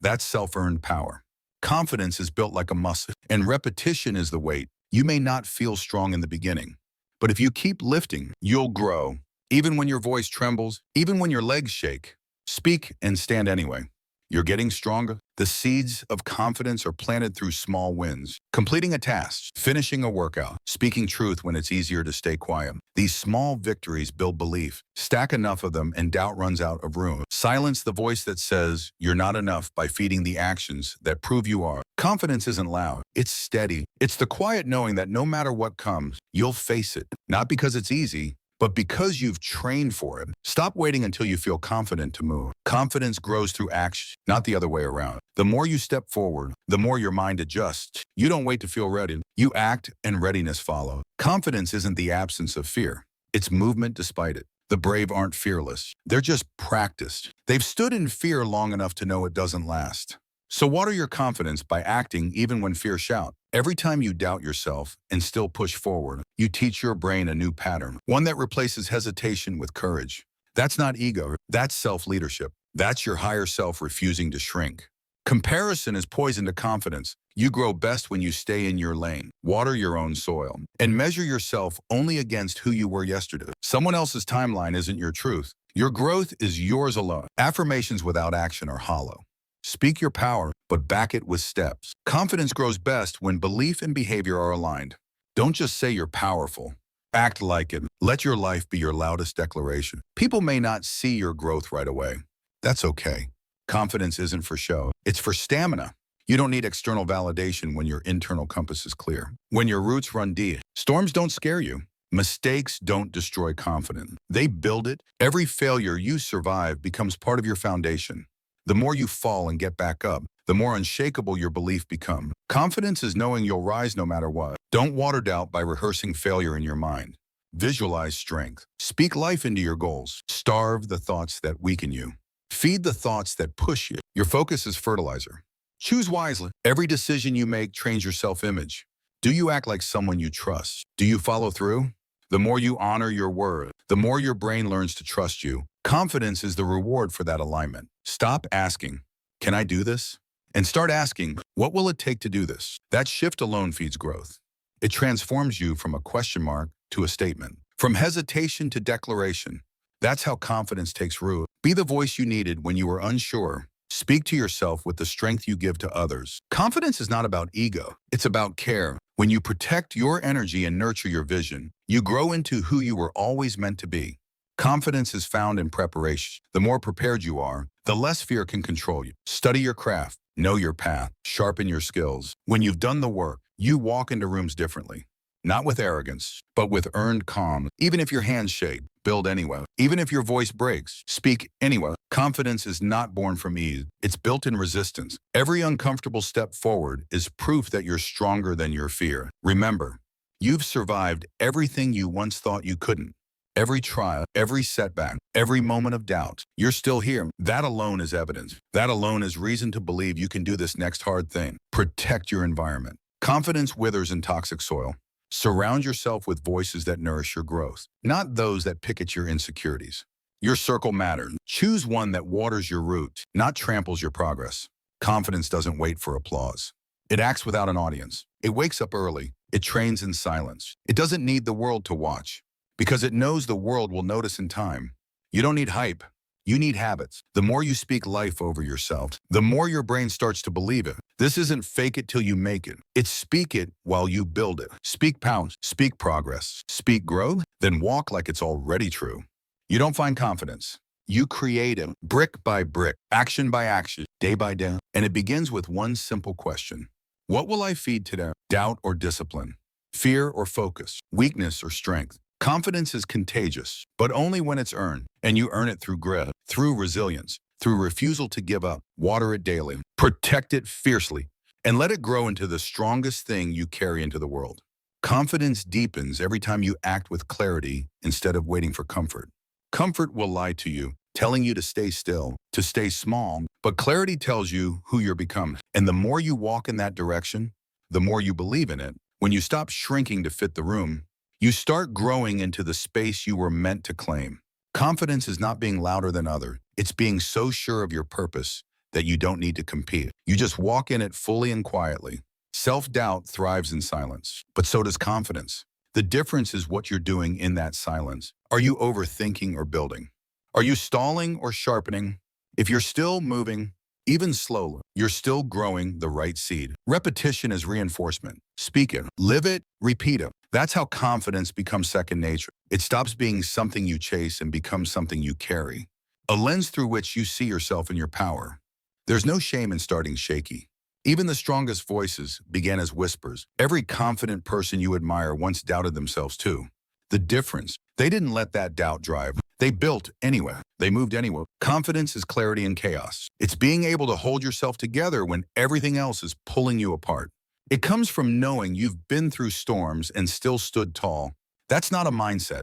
That's self-earned power. Confidence is built like a muscle, and repetition is the weight. You may not feel strong in the beginning, but if you keep lifting, you'll grow. Even when your voice trembles, even when your legs shake, speak and stand anyway. You're getting stronger. The seeds of confidence are planted through small wins. Completing a task, finishing a workout, speaking truth when it's easier to stay quiet. These small victories build belief. Stack enough of them and doubt runs out of room. Silence the voice that says you're not enough by feeding the actions that prove you are. Confidence isn't loud. It's steady. It's the quiet knowing that no matter what comes, you'll face it. Not because it's easy, but because you've trained for it. Stop waiting until you feel confident to move. Confidence grows through action, not the other way around. The more you step forward, the more your mind adjusts. You don't wait to feel ready. You act and readiness follow. Confidence isn't the absence of fear. It's movement despite it. The brave aren't fearless. They're just practiced. They've stood in fear long enough to know it doesn't last. So water your confidence by acting even when fear shouts. Every time you doubt yourself and still push forward, you teach your brain a new pattern, one that replaces hesitation with courage. That's not ego, that's self-leadership. That's your higher self refusing to shrink. Comparison is poison to confidence. You grow best when you stay in your lane, water your own soil, and measure yourself only against who you were yesterday. Someone else's timeline isn't your truth. Your growth is yours alone. Affirmations without action are hollow. Speak your power, but back it with steps. Confidence grows best when belief and behavior are aligned. Don't just say you're powerful. Act like it. Let your life be your loudest declaration. People may not see your growth right away. That's okay. Confidence isn't for show. It's for stamina. You don't need external validation when your internal compass is clear. When your roots run deep, storms don't scare you. Mistakes don't destroy confidence. They build it. Every failure you survive becomes part of your foundation. The more you fall and get back up, the more unshakable your belief becomes. Confidence is knowing you'll rise no matter what. Don't water doubt by rehearsing failure in your mind. Visualize strength. Speak life into your goals. Starve the thoughts that weaken you. Feed the thoughts that push you. Your focus is fertilizer. Choose wisely. Every decision you make trains your self-image. Do you act like someone you trust? Do you follow through? The more you honor your word, the more your brain learns to trust you. Confidence is the reward for that alignment. Stop asking, "Can I do this?" And start asking, "What will it take to do this?" That shift alone feeds growth. It transforms you from a question mark to a statement, from hesitation to declaration. That's how confidence takes root. Be the voice you needed when you were unsure. Speak to yourself with the strength you give to others. Confidence is not about ego. It's about care. When you protect your energy and nurture your vision, you grow into who you were always meant to be. Confidence is found in preparation. The more prepared you are, the less fear can control you. Study your craft, know your path, sharpen your skills. When you've done the work, you walk into rooms differently. Not with arrogance, but with earned calm. Even if your hands shake, build anyway. Even if your voice breaks, speak anyway. Confidence is not born from ease. It's built in resistance. Every uncomfortable step forward is proof that you're stronger than your fear. Remember, you've survived everything you once thought you couldn't. Every trial, every setback, every moment of doubt, you're still here. That alone is evidence. That alone is reason to believe you can do this next hard thing. Protect your environment. Confidence withers in toxic soil. Surround yourself with voices that nourish your growth, not those that pick at your insecurities. Your circle matters. Choose one that waters your roots, not tramples your progress. Confidence doesn't wait for applause. It acts without an audience. It wakes up early. It trains in silence. It doesn't need the world to watch, because it knows the world will notice in time. You don't need hype. You need habits. The more you speak life over yourself, the more your brain starts to believe it. This isn't fake it till you make it. It's speak it while you build it. Speak pounds, speak progress, speak growth, then walk like it's already true. You don't find confidence. You create it brick by brick, action by action, day by day. And it begins with one simple question. What will I feed today? Doubt or discipline? Fear or focus? Weakness or strength? Confidence is contagious, but only when it's earned, and you earn it through grit, through resilience, through refusal to give up. Water it daily, protect it fiercely, and let it grow into the strongest thing you carry into the world. Confidence deepens every time you act with clarity instead of waiting for comfort. Comfort will lie to you, telling you to stay still, to stay small, but clarity tells you who you're becoming. And the more you walk in that direction, the more you believe in it. When you stop shrinking to fit the room, you start growing into the space you were meant to claim. Confidence is not being louder than others. It's being so sure of your purpose that you don't need to compete. You just walk in it fully and quietly. Self-doubt thrives in silence, but so does confidence. The difference is what you're doing in that silence. Are you overthinking or building? Are you stalling or sharpening? If you're still moving, even slowly, you're still growing the right seed. Repetition is reinforcement. Speak it, live it, repeat it. That's how confidence becomes second nature. It stops being something you chase and becomes something you carry. A lens through which you see yourself and your power. There's no shame in starting shaky. Even the strongest voices began as whispers. Every confident person you admire once doubted themselves too. The difference, they didn't let that doubt drive. They built anyway. They moved anyway. Confidence is clarity in chaos. It's being able to hold yourself together when everything else is pulling you apart. It comes from knowing you've been through storms and still stood tall. That's not a mindset.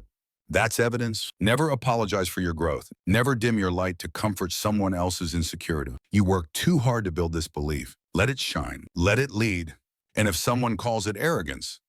That's evidence. Never apologize for your growth. Never dim your light to comfort someone else's insecurity. You work too hard to build this belief. Let it shine. Let it lead. And if someone calls it arrogance,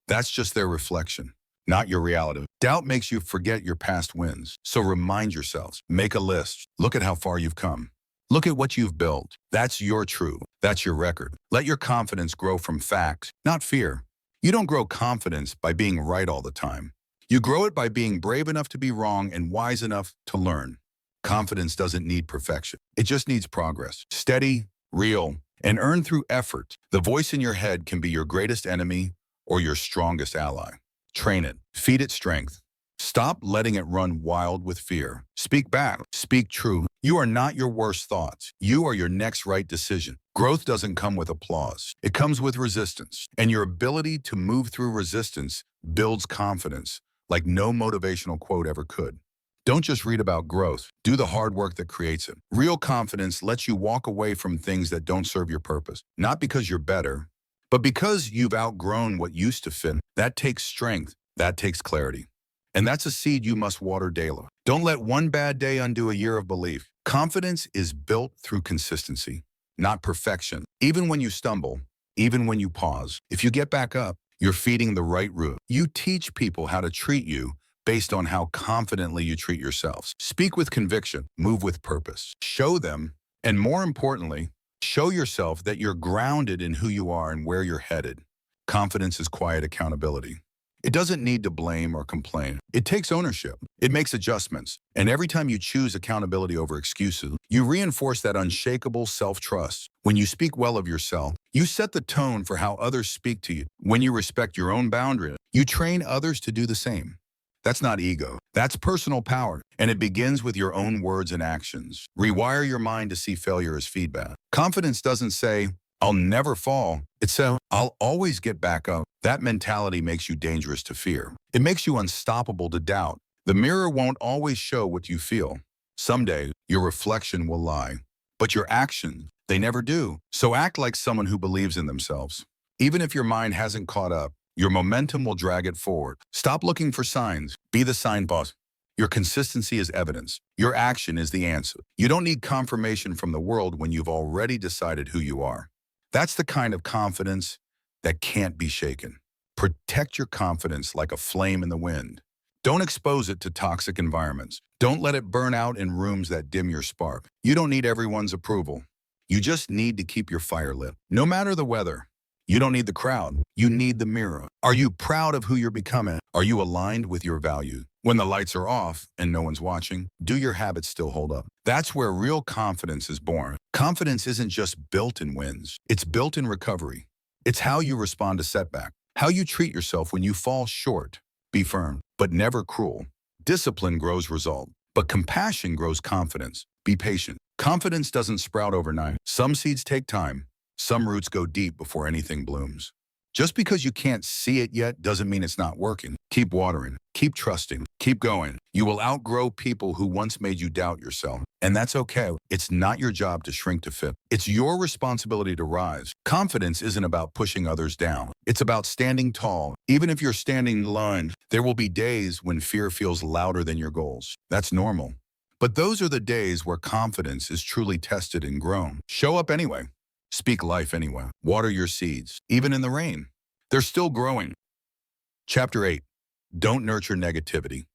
that's just their reflection, not your reality. Doubt makes you forget your past wins. So remind yourselves, make a list. Look at how far you've come. Look at what you've built. That's your truth. That's your record. Let your confidence grow from facts, not fear. You don't grow confidence by being right all the time. You grow it by being brave enough to be wrong and wise enough to learn. Confidence doesn't need perfection. It just needs progress. Steady, real, and earned through effort. The voice in your head can be your greatest enemy or your strongest ally. Train it. Feed it strength. Stop letting it run wild with fear. Speak back. Speak true. You are not your worst thoughts. You are your next right decision. Growth doesn't come with applause. It comes with resistance. And your ability to move through resistance builds confidence like no motivational quote ever could. Don't just read about growth. Do the hard work that creates it. Real confidence lets you walk away from things that don't serve your purpose. Not because you're better, but because you've outgrown what used to fit. That takes strength. That takes clarity. And that's a seed you must water daily. Don't let one bad day undo a year of belief. Confidence is built through consistency, not perfection. Even when you stumble, even when you pause, if you get back up, you're feeding the right root. You teach people how to treat you based on how confidently you treat yourselves. Speak with conviction, move with purpose. Show them, and more importantly, show yourself that you're grounded in who you are and where you're headed. Confidence is quiet accountability. It doesn't need to blame or complain. It takes ownership. It makes adjustments. And every time you choose accountability over excuses, you reinforce that unshakable self-trust. When you speak well of yourself, you set the tone for how others speak to you. When you respect your own boundaries, you train others to do the same. That's not ego. That's personal power. And it begins with your own words and actions. Rewire your mind to see failure as feedback. Confidence doesn't say, I'll never fall. It says, I'll always get back up. That mentality makes you dangerous to fear. It makes you unstoppable to doubt. The mirror won't always show what you feel. Someday, your reflection will lie. But your actions, they never do. So act like someone who believes in themselves. Even if your mind hasn't caught up, your momentum will drag it forward. Stop looking for signs. Be the sign boss. Your consistency is evidence. Your action is the answer. You don't need confirmation from the world when you've already decided who you are. That's the kind of confidence that can't be shaken. Protect your confidence like a flame in the wind. Don't expose it to toxic environments. Don't let it burn out in rooms that dim your spark. You don't need everyone's approval. You just need to keep your fire lit. No matter the weather. You don't need the crowd. You need the mirror. Are you proud of who you're becoming? Are you aligned with your values? When the lights are off and no one's watching, do your habits still hold up? That's where real confidence is born. Confidence isn't just built in wins. It's built in recovery. It's how you respond to setback, how you treat yourself when you fall short. Be firm, but never cruel. Discipline grows result, but compassion grows confidence. Be patient. Confidence doesn't sprout overnight. Some seeds take time. Some roots go deep before anything blooms. Just because you can't see it yet doesn't mean it's not working. Keep watering, keep trusting, keep going. You will outgrow people who once made you doubt yourself. And that's okay. It's not your job to shrink to fit. It's your responsibility to rise. Confidence isn't about pushing others down. It's about standing tall. Even if you're standing in line, there will be days when fear feels louder than your goals. That's normal. But those are the days where confidence is truly tested and grown. Show up anyway. Speak life anyway. Water your seeds, even in the rain. They're still growing. Chapter 8. Don't nurture negativity.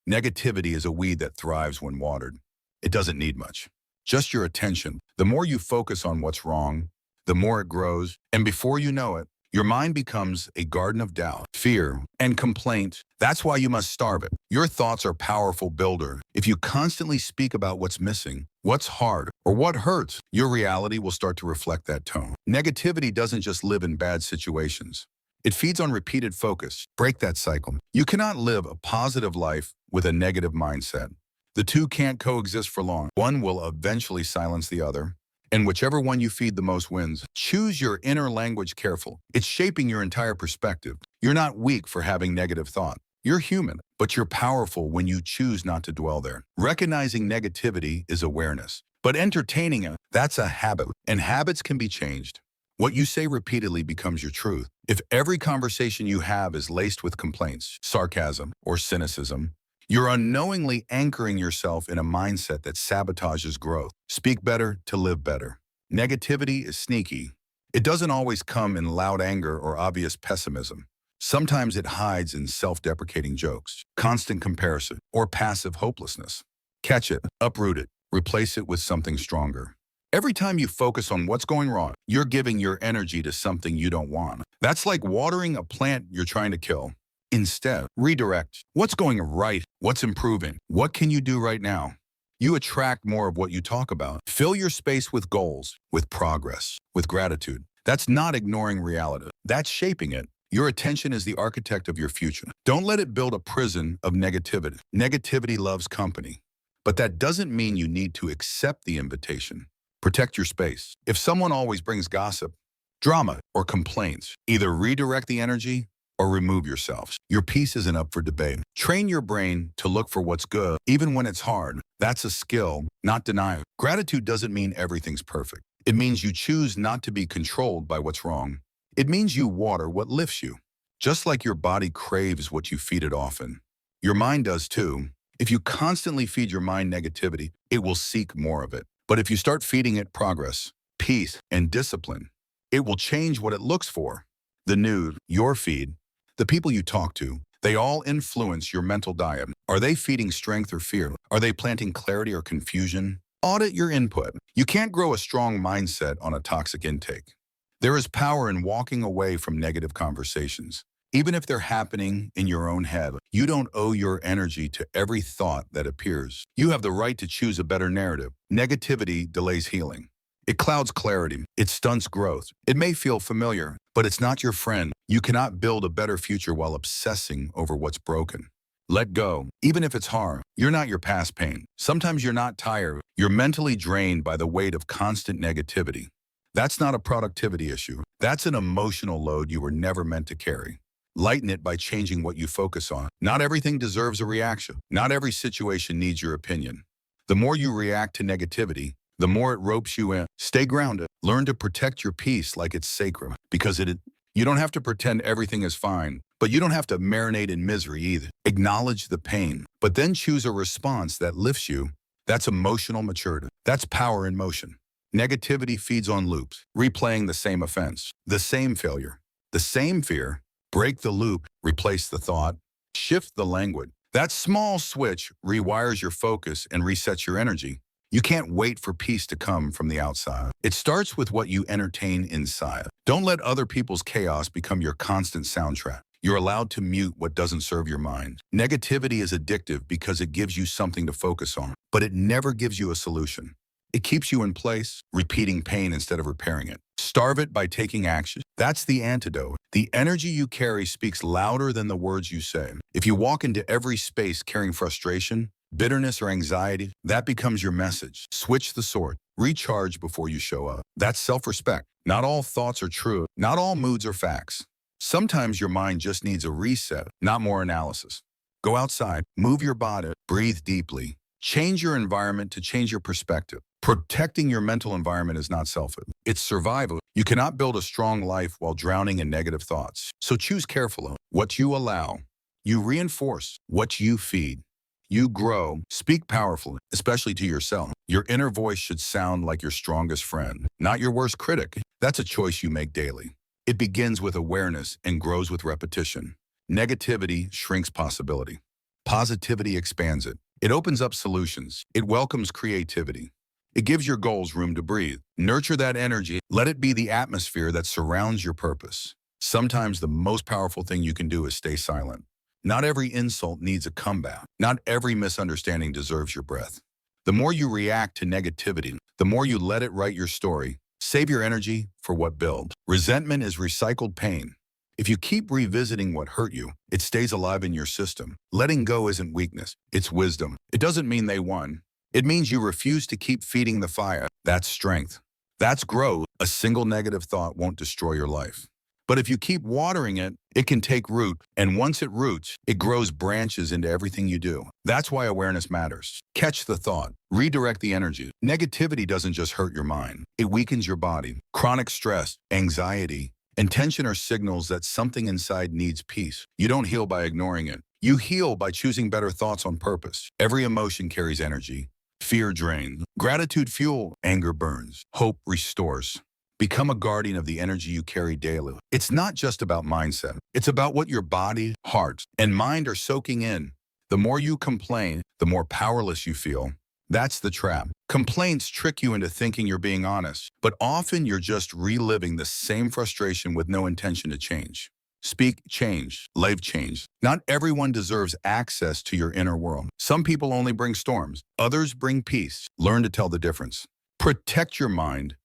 Negativity is a weed that thrives when watered. It doesn't need much. Just your attention. The more you focus on what's wrong, the more it grows, and before you know it, your mind becomes a garden of doubt, fear, and complaint. That's why you must starve it. Your thoughts are powerful builder. If you constantly speak about what's missing, what's hard, or what hurts, your reality will start to reflect that tone. Negativity doesn't just live in bad situations. It feeds on repeated focus. Break that cycle. You cannot live a positive life with a negative mindset. The two can't coexist for long. One will eventually silence the other, and whichever one you feed the most wins. Choose your inner language careful. It's shaping your entire perspective. You're not weak for having negative thought. You're human, but you're powerful when you choose not to dwell there. Recognizing negativity is awareness, but entertaining it, that's a habit, and habits can be changed. What you say repeatedly becomes your truth. If every conversation you have is laced with complaints, sarcasm, or cynicism, you're unknowingly anchoring yourself in a mindset that sabotages growth. Speak better to live better. Negativity is sneaky. It doesn't always come in loud anger or obvious pessimism. Sometimes it hides in self-deprecating jokes, constant comparison, or passive hopelessness. Catch it, uproot it, replace it with something stronger. Every time you focus on what's going wrong, you're giving your energy to something you don't want. That's like watering a plant you're trying to kill. Instead, redirect. What's going right? What's improving? What can you do right now? You attract more of what you talk about. Fill your space with goals, with progress, with gratitude. That's not ignoring reality. That's shaping it. Your attention is the architect of your future. Don't let it build a prison of negativity. Negativity loves company. But that doesn't mean you need to accept the invitation. Protect your space. If someone always brings gossip, drama, or complaints, either redirect the energy or remove yourselves. Your peace isn't up for debate. Train your brain to look for what's good, even when it's hard. That's a skill, not denial. Gratitude doesn't mean everything's perfect. It means you choose not to be controlled by what's wrong. It means you water what lifts you. Just like your body craves what you feed it often, your mind does too. If you constantly feed your mind negativity, it will seek more of it. But if you start feeding it progress, peace, and discipline, it will change what it looks for. The news, your feed, the people you talk to, they all influence your mental diet. Are they feeding strength or fear? Are they planting clarity or confusion? Audit your input. You can't grow a strong mindset on a toxic intake. There is power in walking away from negative conversations. Even if they're happening in your own head, you don't owe your energy to every thought that appears. You have the right to choose a better narrative. Negativity delays healing. It clouds clarity. It stunts growth. It may feel familiar, but it's not your friend. You cannot build a better future while obsessing over what's broken. Let go, even if it's hard. You're not your past pain. Sometimes you're not tired. You're mentally drained by the weight of constant negativity. That's not a productivity issue. That's an emotional load you were never meant to carry. Lighten it by changing what you focus on. Not everything deserves a reaction. Not every situation needs your opinion. The more you react to negativity, the more it ropes you in. Stay grounded. Learn to protect your peace like it's sacred, because you don't have to pretend everything is fine, but you don't have to marinate in misery either. Acknowledge the pain, but then choose a response that lifts you. That's emotional maturity. That's power in motion. Negativity feeds on loops, replaying the same offense, the same failure, the same fear. Break the loop, replace the thought, shift the language. That small switch rewires your focus and resets your energy. You can't wait for peace to come from the outside. It starts with what you entertain inside. Don't let other people's chaos become your constant soundtrack. You're allowed to mute what doesn't serve your mind. Negativity is addictive because it gives you something to focus on, but it never gives you a solution. It keeps you in place, repeating pain instead of repairing it. Starve it by taking action. That's the antidote. The energy you carry speaks louder than the words you say. If you walk into every space carrying frustration, bitterness, or anxiety, that becomes your message. Switch the sword. Recharge before you show up. That's self-respect. Not all thoughts are true. Not all moods are facts. Sometimes your mind just needs a reset, not more analysis. Go outside, move your body, breathe deeply. Change your environment to change your perspective. Protecting your mental environment is not selfish. It's survival. You cannot build a strong life while drowning in negative thoughts. So choose carefully what you allow. You reinforce what you feed. You grow. Speak powerfully, especially to yourself. Your inner voice should sound like your strongest friend, not your worst critic. That's a choice you make daily. It begins with awareness and grows with repetition. Negativity shrinks possibility. Positivity expands it. It opens up solutions. It welcomes creativity. It gives your goals room to breathe. Nurture that energy. Let it be the atmosphere that surrounds your purpose. Sometimes the most powerful thing you can do is stay silent. Not every insult needs a comeback. Not every misunderstanding deserves your breath. The more you react to negativity, the more you let it write your story. Save your energy for what builds. Resentment is recycled pain. If you keep revisiting what hurt you, it stays alive in your system. Letting go isn't weakness, it's wisdom. It doesn't mean they won. It means you refuse to keep feeding the fire. That's strength. That's growth. A single negative thought won't destroy your life. But if you keep watering it, it can take root, and once it roots, it grows branches into everything you do. That's why awareness matters. Catch the thought, redirect the energy. Negativity doesn't just hurt your mind, it weakens your body. Chronic stress, anxiety, and tension are signals that something inside needs peace. You don't heal by ignoring it. You heal by choosing better thoughts on purpose. Every emotion carries energy. Fear drains, gratitude fuels, anger burns, hope restores. Become a guardian of the energy you carry daily. It's not just about mindset. It's about what your body, heart, and mind are soaking in. The more you complain, the more powerless you feel. That's the trap. Complaints trick you into thinking you're being honest, but often you're just reliving the same frustration with no intention to change. Speak change, life change. Not everyone deserves access to your inner world. Some people only bring storms. Others bring peace. Learn to tell the difference. Protect your mind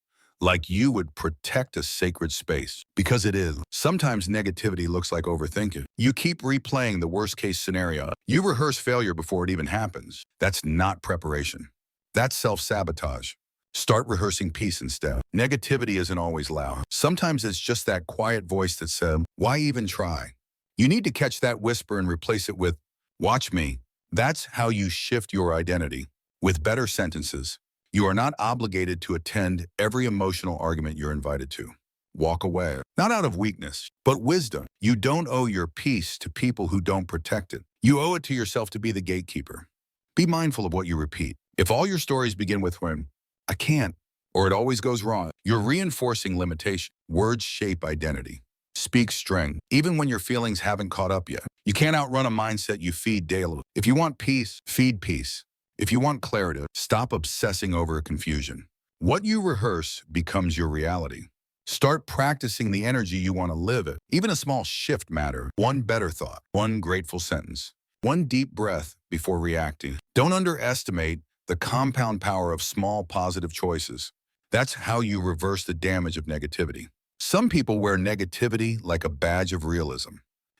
like you would protect a sacred space, because it is. Sometimes negativity looks like overthinking. You keep replaying the worst-case scenario. You rehearse failure before it even happens. That's not preparation. That's self-sabotage. Start rehearsing peace instead. Negativity isn't always loud. Sometimes it's just that quiet voice that says, "Why even try?" You need to catch that whisper and replace it with, "Watch me." That's how you shift your identity. With better sentences, you are not obligated to attend every emotional argument you're invited to. Walk away, not out of weakness, but wisdom. You don't owe your peace to people who don't protect it. You owe it to yourself to be the gatekeeper. Be mindful of what you repeat. If all your stories begin with when, "I can't," or "it always goes wrong," you're reinforcing limitation. Words shape identity. Speak strength, even when your feelings haven't caught up yet. You can't outrun a mindset you feed daily. If you want peace, feed peace. If you want clarity, stop obsessing over confusion. What you rehearse becomes your reality. Start practicing the energy you want to live it. Even a small shift matters. One better thought, one grateful sentence, one deep breath before reacting. Don't underestimate the compound power of small positive choices. That's how you reverse the damage of negativity. Some people wear negativity like a badge of realism.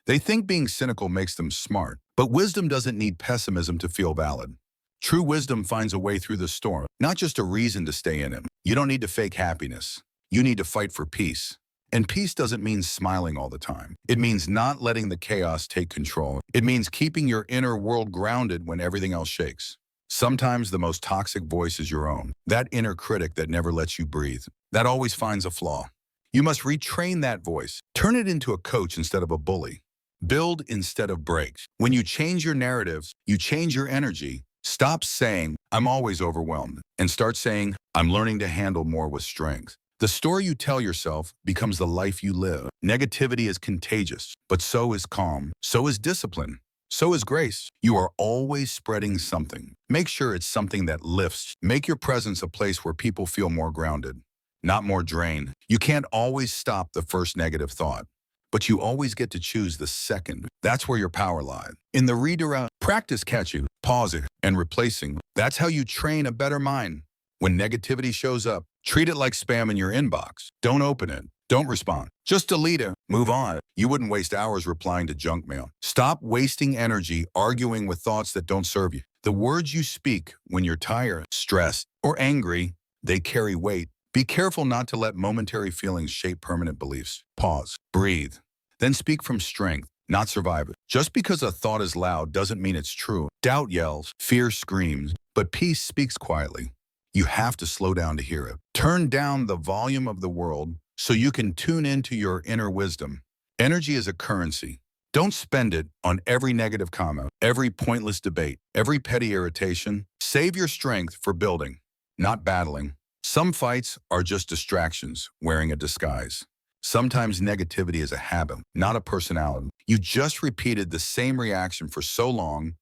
They think being cynical makes them smart, but wisdom doesn't need pessimism to feel valid. True wisdom finds a way through the storm, not just a reason to stay in it. You don't need to fake happiness. You need to fight for peace. And peace doesn't mean smiling all the time. It means not letting the chaos take control. It means keeping your inner world grounded when everything else shakes. Sometimes the most toxic voice is your own, that inner critic that never lets you breathe, that always finds a flaw. You must retrain that voice. Turn it into a coach instead of a bully. Build instead of break. When you change your narratives, you change your energy. Stop saying, "I'm always overwhelmed," and start saying, "I'm learning to handle more with strength." The story you tell yourself becomes the life you live. Negativity is contagious, but so is calm. So is discipline. So is grace. You are always spreading something. Make sure it's something that lifts. Make your presence a place where people feel more grounded, not more drained. You can't always stop the first negative thought, but you always get to choose the second. That's where your power lies. In the redirect, practice catching, pausing, and replacing. That's how you train a better mind. When negativity shows up, treat it like spam in your inbox. Don't open it. Don't respond. Just delete it. Move on. You wouldn't waste hours replying to junk mail. Stop wasting energy arguing with thoughts that don't serve you. The words you speak when you're tired, stressed, or angry, they carry weight. Be careful not to let momentary feelings shape permanent beliefs. Pause. Breathe. Then speak from strength, not survive it. Just because a thought is loud doesn't mean it's true. Doubt yells, fear screams, but peace speaks quietly. You have to slow down to hear it. Turn down the volume of the world so you can tune into your inner wisdom. Energy is a currency. Don't spend it on every negative comment, every pointless debate, every petty irritation. Save your strength for building, not battling. Some fights are just distractions wearing a disguise. Sometimes negativity is a habit, not a personality. You just repeated the same reaction for so long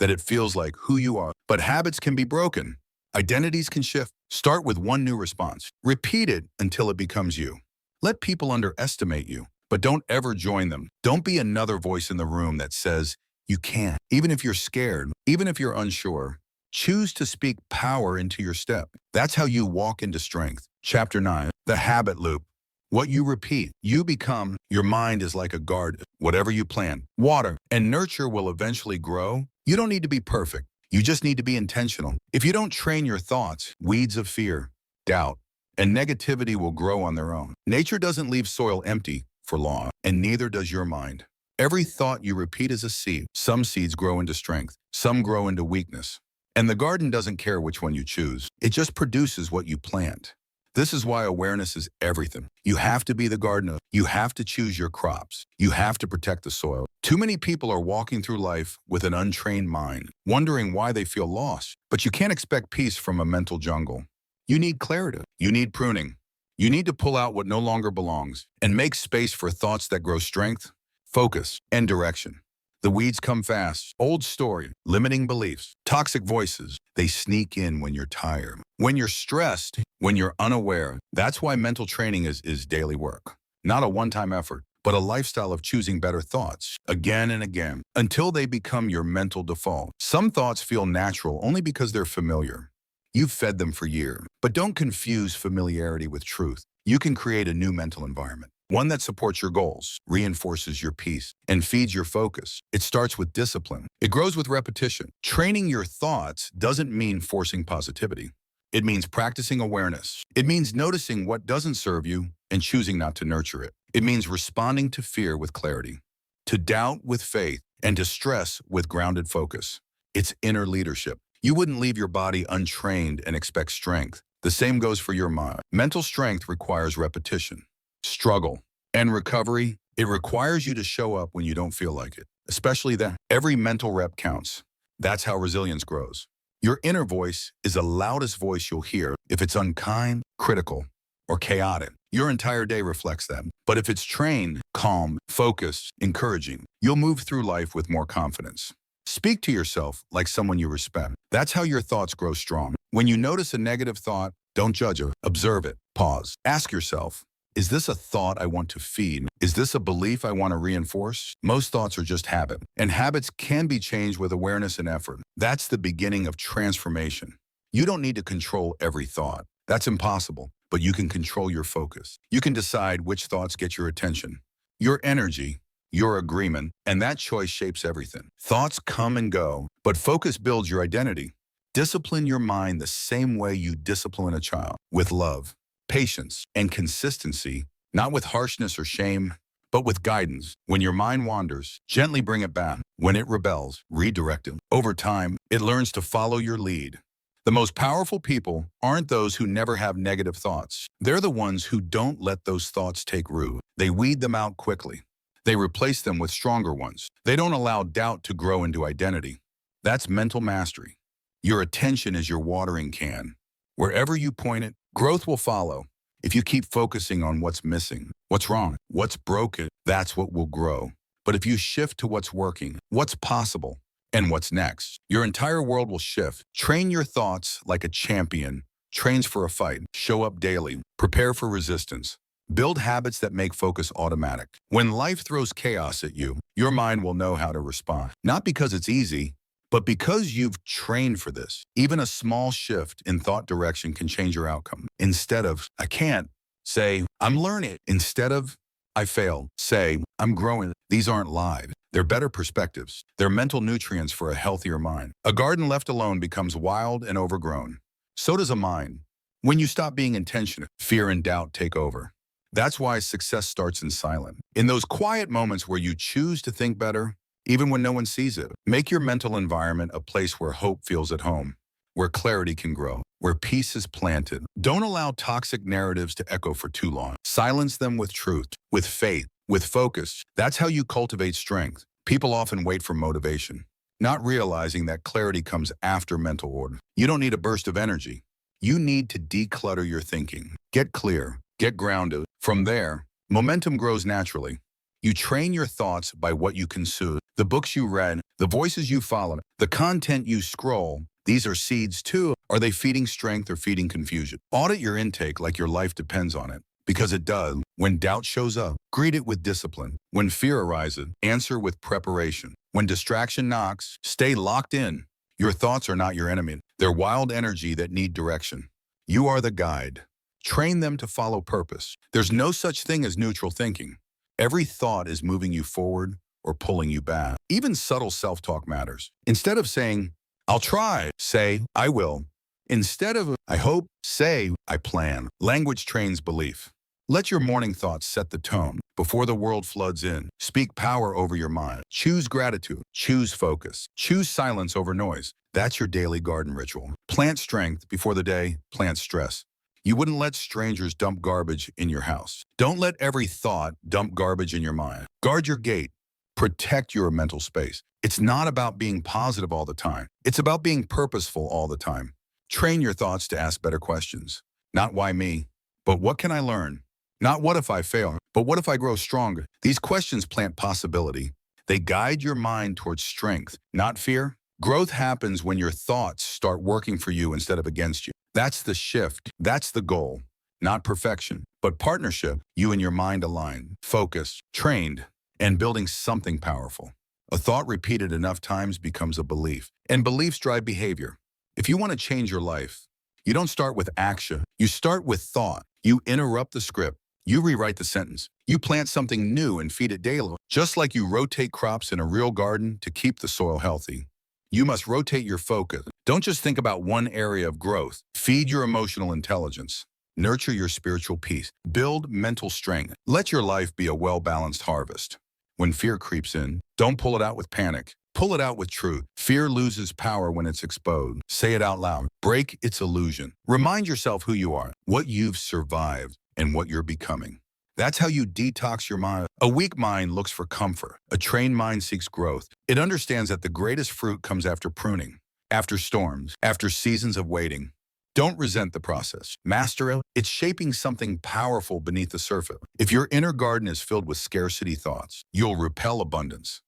that it feels like who you are. But habits can be broken. Identities can shift. Start with one new response. Repeat it until it becomes you. Let people underestimate you, but don't ever join them. Don't be another voice in the room that says, you can't. Even if you're scared, even if you're unsure, choose to speak power into your step. That's how you walk into strength. Chapter 9, the habit loop. What you repeat, you become. Your mind is like a garden. Whatever you plant, water, and nurture will eventually grow. You don't need to be perfect. You just need to be intentional. If you don't train your thoughts, weeds of fear, doubt, and negativity will grow on their own. Nature doesn't leave soil empty for long, and neither does your mind. Every thought you repeat is a seed. Some seeds grow into strength, some grow into weakness. And the garden doesn't care which one you choose. It just produces what you plant. This is why awareness is everything. You have to be the gardener. You have to choose your crops. You have to protect the soil. Too many people are walking through life with an untrained mind, wondering why they feel lost. But you can't expect peace from a mental jungle. You need clarity. You need pruning. You need to pull out what no longer belongs and make space for thoughts that grow strength, focus, and direction. The weeds come fast. Old story, limiting beliefs, toxic voices. They sneak in when you're tired, when you're stressed, when you're unaware. That's why mental training is daily work. Not a one-time effort, but a lifestyle of choosing better thoughts again and again until they become your mental default. Some thoughts feel natural only because they're familiar. You've fed them for years. But don't confuse familiarity with truth. You can create a new mental environment. One that supports your goals, reinforces your peace, and feeds your focus. It starts with discipline. It grows with repetition. Training your thoughts doesn't mean forcing positivity. It means practicing awareness. It means noticing what doesn't serve you and choosing not to nurture it. It means responding to fear with clarity, to doubt with faith, and to stress with grounded focus. It's inner leadership. You wouldn't leave your body untrained and expect strength. The same goes for your mind. Mental strength requires repetition, struggle, and recovery. It requires you to show up when you don't feel like it, especially then. Every mental rep counts. That's how resilience grows. Your inner voice is the loudest voice you'll hear. If it's unkind, critical, or chaotic, your entire day reflects that. But if it's trained, calm, focused, encouraging, you'll move through life with more confidence. Speak to yourself like someone you respect. That's how your thoughts grow strong. When you notice a negative thought, don't judge it. Observe it. Pause. Ask yourself, is this a thought I want to feed? Is this a belief I want to reinforce? Most thoughts are just habit, and habits can be changed with awareness and effort. That's the beginning of transformation. You don't need to control every thought. That's impossible, but you can control your focus. You can decide which thoughts get your attention, your energy, your agreement, and that choice shapes everything. Thoughts come and go, but focus builds your identity. Discipline your mind the same way you discipline a child, with love, patience, and consistency, not with harshness or shame, but with guidance. When your mind wanders, gently bring it back. When it rebels, redirect it. Over time, it learns to follow your lead. The most powerful people aren't those who never have negative thoughts. They're the ones who don't let those thoughts take root. They weed them out quickly. They replace them with stronger ones. They don't allow doubt to grow into identity. That's mental mastery. Your attention is your watering can. Wherever you point it, growth will follow. If you keep focusing on what's missing, what's wrong, what's broken, that's what will grow. But if you shift to what's working, what's possible, and what's next, your entire world will shift. Train your thoughts like a champion trains for a fight. Show up daily. Prepare for resistance. Build habits that make focus automatic. When life throws chaos at you, your mind will know how to respond. Not because it's easy, but because you've trained for this. Even a small shift in thought direction can change your outcome. Instead of, I can't, say, I'm learning. Instead of, I failed, say, I'm growing. These aren't lies. They're better perspectives. They're mental nutrients for a healthier mind. A garden left alone becomes wild and overgrown. So does a mind. When you stop being intentional, fear and doubt take over. That's why success starts in silence. In those quiet moments where you choose to think better, even when no one sees it, make your mental environment a place where hope feels at home, where clarity can grow, where peace is planted. Don't allow toxic narratives to echo for too long. Silence them with truth, with faith, with focus. That's how you cultivate strength. People often wait for motivation, not realizing that clarity comes after mental order. You don't need a burst of energy. You need to declutter your thinking. Get clear, get grounded. From there, momentum grows naturally. You train your thoughts by what you consume, the books you read, The voices you follow, the content you scroll, these are seeds too. Are they feeding strength or feeding confusion? Audit your intake like your life depends on it, because it does. When doubt shows up, greet it with discipline. When fear arises, answer with preparation. When distraction knocks, stay locked in. Your thoughts are not your enemy. They're wild energy that need direction. You are the guide. Train them to follow purpose. There's no such thing as neutral thinking. Every thought is moving you forward or pulling you back. Even subtle self-talk matters. Instead of saying, I'll try, say, I will. Instead of, I hope, say, I plan. Language trains belief. Let your morning thoughts set the tone. Before the world floods in, speak power over your mind. Choose gratitude. Choose focus. Choose silence over noise. That's your daily garden ritual. Plant strength before the day, plant stress. You wouldn't let strangers dump garbage in your house. Don't let every thought dump garbage in your mind. Guard your gate. Protect your mental space. It's not about being positive all the time. It's about being purposeful all the time. Train your thoughts to ask better questions. Not why me, but what can I learn? Not what if I fail, but what if I grow stronger? These questions plant possibility. They guide your mind towards strength, not fear. Growth happens when your thoughts start working for you instead of against you. That's the shift. That's the goal. Not perfection, but partnership. You and your mind aligned, focused, trained, and building something powerful. A thought repeated enough times becomes a belief, and beliefs drive behavior. If you want to change your life, you don't start with action. You start with thought. You interrupt the script. You rewrite the sentence. You plant something new and feed it daily. Just like you rotate crops in a real garden to keep the soil healthy, you must rotate your focus. Don't just think about one area of growth. Feed your emotional intelligence. Nurture your spiritual peace. Build mental strength. Let your life be a well-balanced harvest. When fear creeps in, don't pull it out with panic. Pull it out with truth. Fear loses power when it's exposed. Say it out loud. Break its illusion. Remind yourself who you are, what you've survived, and what you're becoming. That's how you detox your mind. A weak mind looks for comfort. A trained mind seeks growth. It understands that the greatest fruit comes after pruning, after storms, after seasons of waiting. Don't resent the process. Master it. It's shaping something powerful beneath the surface. If your inner garden is filled with scarcity thoughts, you'll repel abundance.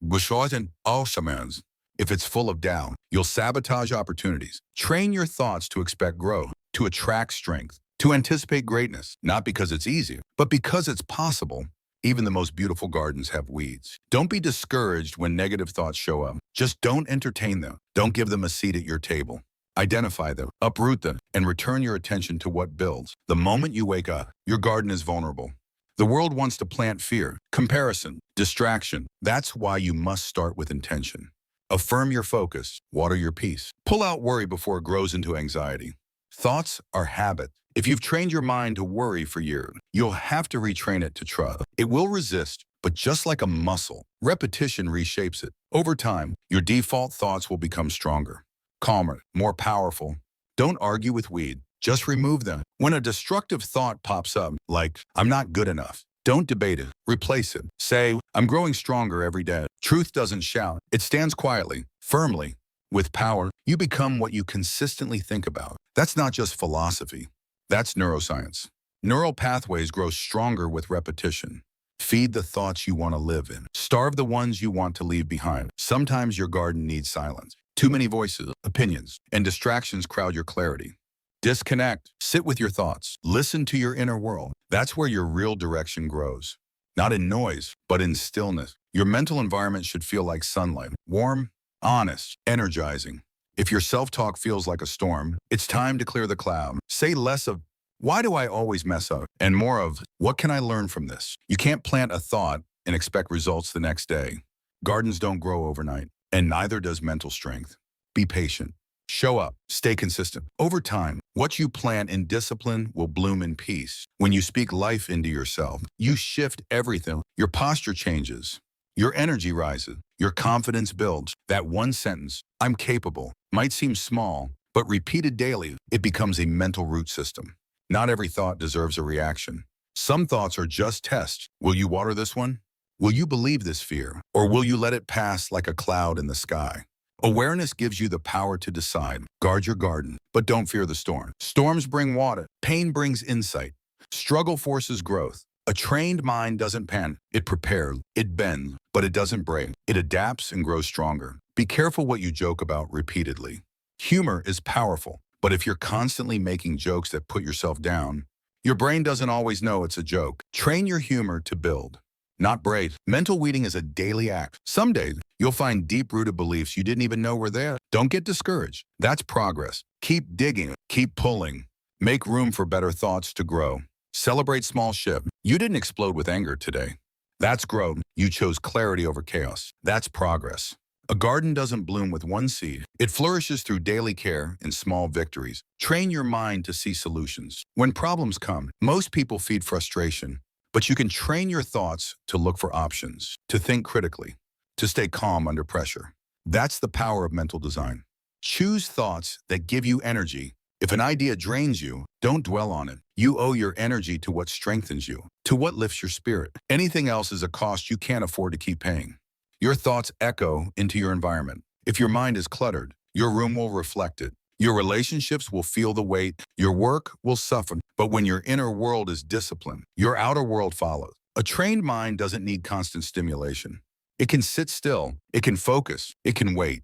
Beschreiten Alshamans. If it's full of doubt, you'll sabotage opportunities. Train your thoughts to expect growth, to attract strength, to anticipate greatness, not because it's easy, but because it's possible. Even the most beautiful gardens have weeds. Don't be discouraged when negative thoughts show up. Just don't entertain them. Don't give them a seat at your table. Identify them, uproot them, and return your attention to what builds. The moment you wake up, your garden is vulnerable. The world wants to plant fear, comparison, distraction. That's why you must start with intention. Affirm your focus, water your peace. Pull out worry before it grows into anxiety. Thoughts are habits. If you've trained your mind to worry for years, you'll have to retrain it to trust. It will resist, but just like a muscle, repetition reshapes it. Over time, your default thoughts will become stronger, calmer, more powerful. Don't argue with weed. Just remove them. When a destructive thought pops up, like, I'm not good enough, don't debate it. Replace it. Say, I'm growing stronger every day. Truth doesn't shout. It stands quietly, firmly. With power, you become what you consistently think about. That's not just philosophy. That's neuroscience. Neural pathways grow stronger with repetition. Feed the thoughts you want to live in. Starve the ones you want to leave behind. Sometimes your garden needs silence. Too many voices, opinions, and distractions crowd your clarity. Disconnect. Sit with your thoughts. Listen to your inner world. That's where your real direction grows. Not in noise, but in stillness. Your mental environment should feel like sunlight. Warm, honest, energizing. If your self-talk feels like a storm, it's time to clear the cloud. Say less of, why do I always mess up? And more of, what can I learn from this? You can't plant a thought and expect results the next day. Gardens don't grow overnight, and neither does mental strength. Be patient. Show up. Stay consistent. Over time, what you plant in discipline will bloom in peace. When you speak life into yourself, you shift everything. Your posture changes. Your energy rises. Your confidence builds. That one sentence, I'm capable, might seem small, but repeated daily, it becomes a mental root system. Not every thought deserves a reaction. Some thoughts are just tests. Will you water this one? Will you believe this fear? Or will you let it pass like a cloud in the sky? Awareness gives you the power to decide. Guard your garden, but don't fear the storm. Storms bring water. Pain brings insight. Struggle forces growth. A trained mind doesn't panic. It prepares, it bends, but it doesn't break. It adapts and grows stronger. Be careful what you joke about repeatedly. Humor is powerful, but if you're constantly making jokes that put yourself down, your brain doesn't always know it's a joke. Train your humor to build, not break. Mental weeding is a daily act. Some days, you'll find deep-rooted beliefs you didn't even know were there. Don't get discouraged. That's progress. Keep digging. Keep pulling. Make room for better thoughts to grow. Celebrate small shifts. You didn't explode with anger today. That's growth. You chose clarity over chaos. That's progress. A garden doesn't bloom with one seed. It flourishes through daily care and small victories. Train your mind to see solutions. When problems come, most people feed frustration, but you can train your thoughts to look for options, to think critically, to stay calm under pressure. That's the power of mental design. Choose thoughts that give you energy. If an idea drains you, don't dwell on it. You owe your energy to what strengthens you, to what lifts your spirit. Anything else is a cost you can't afford to keep paying. Your thoughts echo into your environment. If your mind is cluttered, your room will reflect it. Your relationships will feel the weight. Your work will suffer. But when your inner world is disciplined, your outer world follows. A trained mind doesn't need constant stimulation. It can sit still. It can focus. It can wait.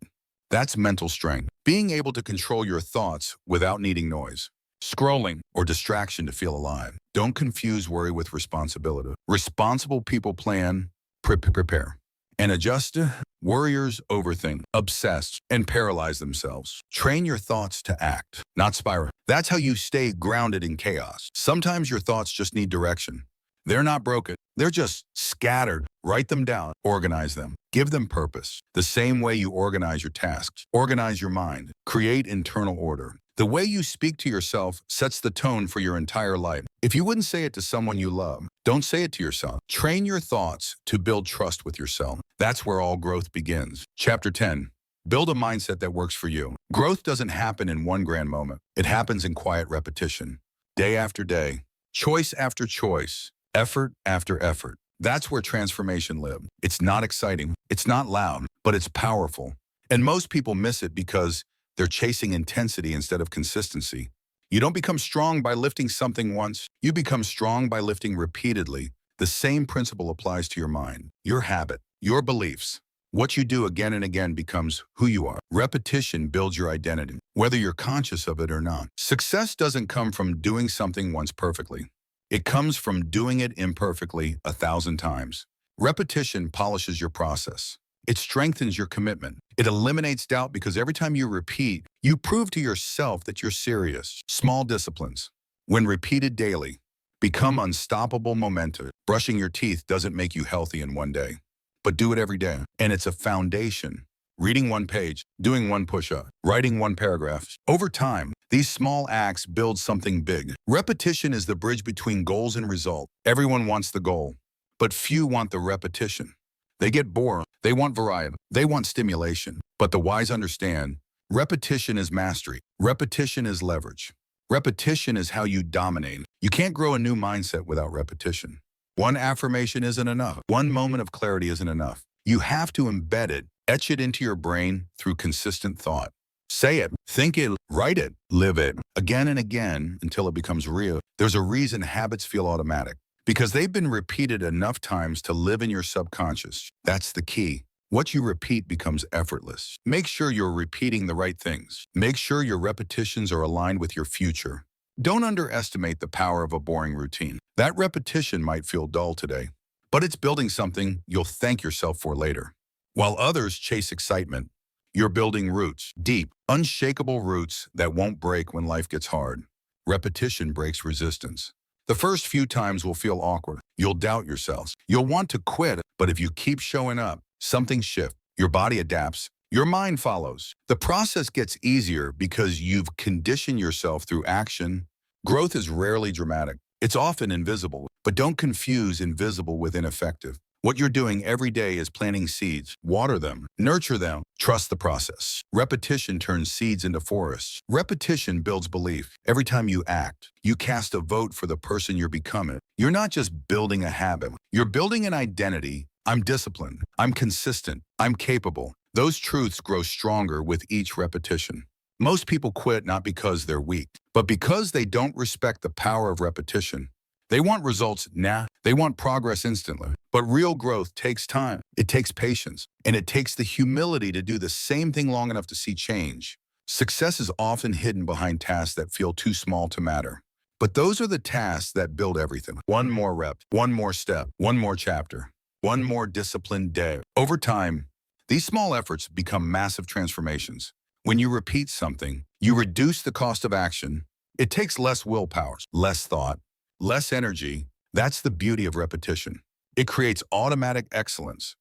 That's mental strength. Being able to control your thoughts without needing noise, scrolling, or distraction to feel alive. Don't confuse worry with responsibility. Responsible people plan, prepare, and adjust. Worriers overthink, obsess, and paralyze themselves. Train your thoughts to act, not spiral. That's how you stay grounded in chaos. Sometimes your thoughts just need direction. They're not broken. They're just scattered. Write them down. Organize them. Give them purpose. The same way you organize your tasks. Organize your mind. Create internal order. The way you speak to yourself sets the tone for your entire life. If you wouldn't say it to someone you love, don't say it to yourself. Train your thoughts to build trust with yourself. That's where all growth begins. Chapter 10. Build a mindset that works for you. Growth doesn't happen in one grand moment. It happens in quiet repetition. Day after day. Choice after choice. Effort after effort. That's where transformation lives. It's not exciting, it's not loud, but it's powerful. And most people miss it because they're chasing intensity instead of consistency. You don't become strong by lifting something once. You become strong by lifting repeatedly. The same principle applies to your mind, your habit, your beliefs. What you do again and again becomes who you are. Repetition builds your identity, whether you're conscious of it or not. Success doesn't come from doing something once perfectly. It comes from doing it imperfectly 1,000 times. Repetition polishes your process. It strengthens your commitment. It eliminates doubt because every time you repeat, you prove to yourself that you're serious. Small disciplines, when repeated daily, become unstoppable momentum. Brushing your teeth doesn't make you healthy in one day, but do it every day. And it's a foundation. Reading one page, doing one push-up, writing one paragraph. Over time, these small acts build something big. Repetition is the bridge between goals and result. Everyone wants the goal, but few want the repetition. They get bored. They want variety. They want stimulation. But the wise understand, repetition is mastery. Repetition is leverage. Repetition is how you dominate. You can't grow a new mindset without repetition. One affirmation isn't enough. One moment of clarity isn't enough. You have to embed it, etch it into your brain through consistent thought. Say it, think it, write it, live it, again and again until it becomes real. There's a reason habits feel automatic, because they've been repeated enough times to live in your subconscious. That's the key. What you repeat becomes effortless. Make sure you're repeating the right things. Make sure your repetitions are aligned with your future. Don't underestimate the power of a boring routine. That repetition might feel dull today, but it's building something you'll thank yourself for later. While others chase excitement, you're building roots, deep, unshakable roots that won't break when life gets hard. Repetition breaks resistance. The first few times will feel awkward. You'll doubt yourselves. You'll want to quit, but if you keep showing up, something shifts. Your body adapts. Your mind follows. The process gets easier because you've conditioned yourself through action. Growth is rarely dramatic. It's often invisible, but don't confuse invisible with ineffective. What you're doing every day is planting seeds. Water them, nurture them, trust the process. Repetition turns seeds into forests. Repetition builds belief. Every time you act, you cast a vote for the person you're becoming. You're not just building a habit. You're building an identity. I'm disciplined. I'm consistent. I'm capable. Those truths grow stronger with each repetition. Most people quit not because they're weak, but because they don't respect the power of repetition. They want results now. They want progress instantly. But real growth takes time. It takes patience. And it takes the humility to do the same thing long enough to see change. Success is often hidden behind tasks that feel too small to matter. But those are the tasks that build everything. One more rep, one more step, one more chapter, one more disciplined day. Over time, these small efforts become massive transformations. When you repeat something, you reduce the cost of action. It takes less willpower, less thought, less energy. That's the beauty of repetition. It creates automatic excellence.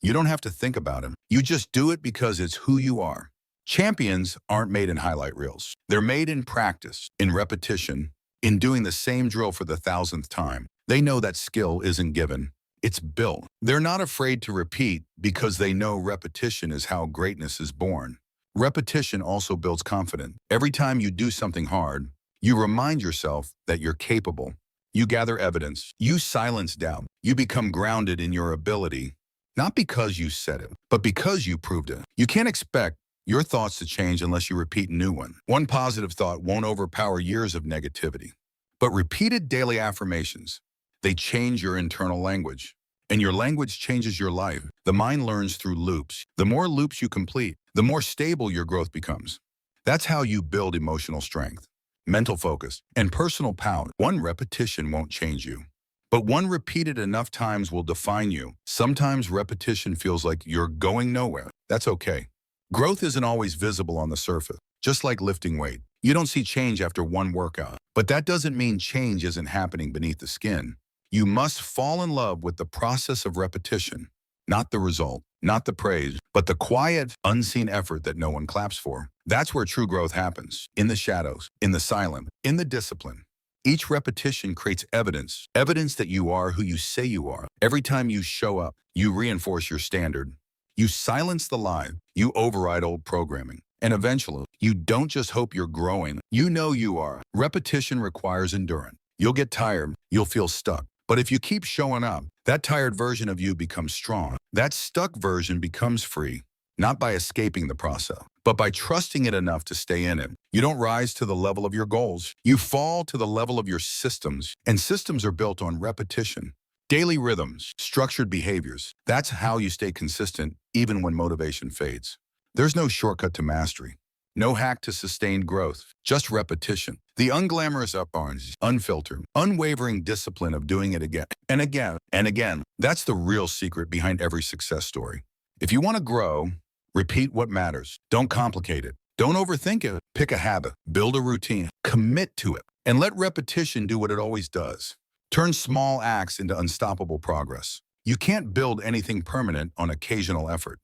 You don't have to think about it. You just do it because it's who you are. Champions aren't made in highlight reels. They're made in practice, in repetition, in doing the same drill for the thousandth time. They know that skill isn't given. It's built. They're not afraid to repeat because they know repetition is how greatness is born. Repetition also builds confidence. Every time you do something hard, you remind yourself that you're capable. You gather evidence. You silence doubt. You become grounded in your ability, not because you said it, but because you proved it. You can't expect your thoughts to change unless you repeat a new one. One positive thought won't overpower years of negativity. But repeated daily affirmations, they change your internal language. And your language changes your life. The mind learns through loops. The more loops you complete, the more stable your growth becomes. That's how you build emotional strength, mental focus, and personal power. One repetition won't change you, but one repeated enough times will define you. Sometimes repetition feels like you're going nowhere. That's okay. Growth isn't always visible on the surface, just like lifting weight. You don't see change after one workout, but that doesn't mean change isn't happening beneath the skin. You must fall in love with the process of repetition, not the result, not the praise, but the quiet, unseen effort that no one claps for. That's where true growth happens, in the shadows, in the silence, in the discipline. Each repetition creates evidence, evidence that you are who you say you are. Every time you show up, you reinforce your standard. You silence the lie, you override old programming. And eventually, you don't just hope you're growing, you know you are. Repetition requires endurance. You'll get tired, you'll feel stuck. But if you keep showing up, that tired version of you becomes strong. That stuck version becomes free, not by escaping the process, but by trusting it enough to stay in it. You don't rise to the level of your goals. You fall to the level of your systems, and systems are built on repetition. Daily rhythms, structured behaviors. That's how you stay consistent even when motivation fades. There's no shortcut to mastery. No hack to sustained growth, just repetition. The unglamorous up-arms, unfiltered, unwavering discipline of doing it again and again and again. That's the real secret behind every success story. If you want to grow, repeat what matters. Don't complicate it. Don't overthink it. Pick a habit, build a routine, commit to it, and let repetition do what it always does. Turn small acts into unstoppable progress. You can't build anything permanent on occasional effort.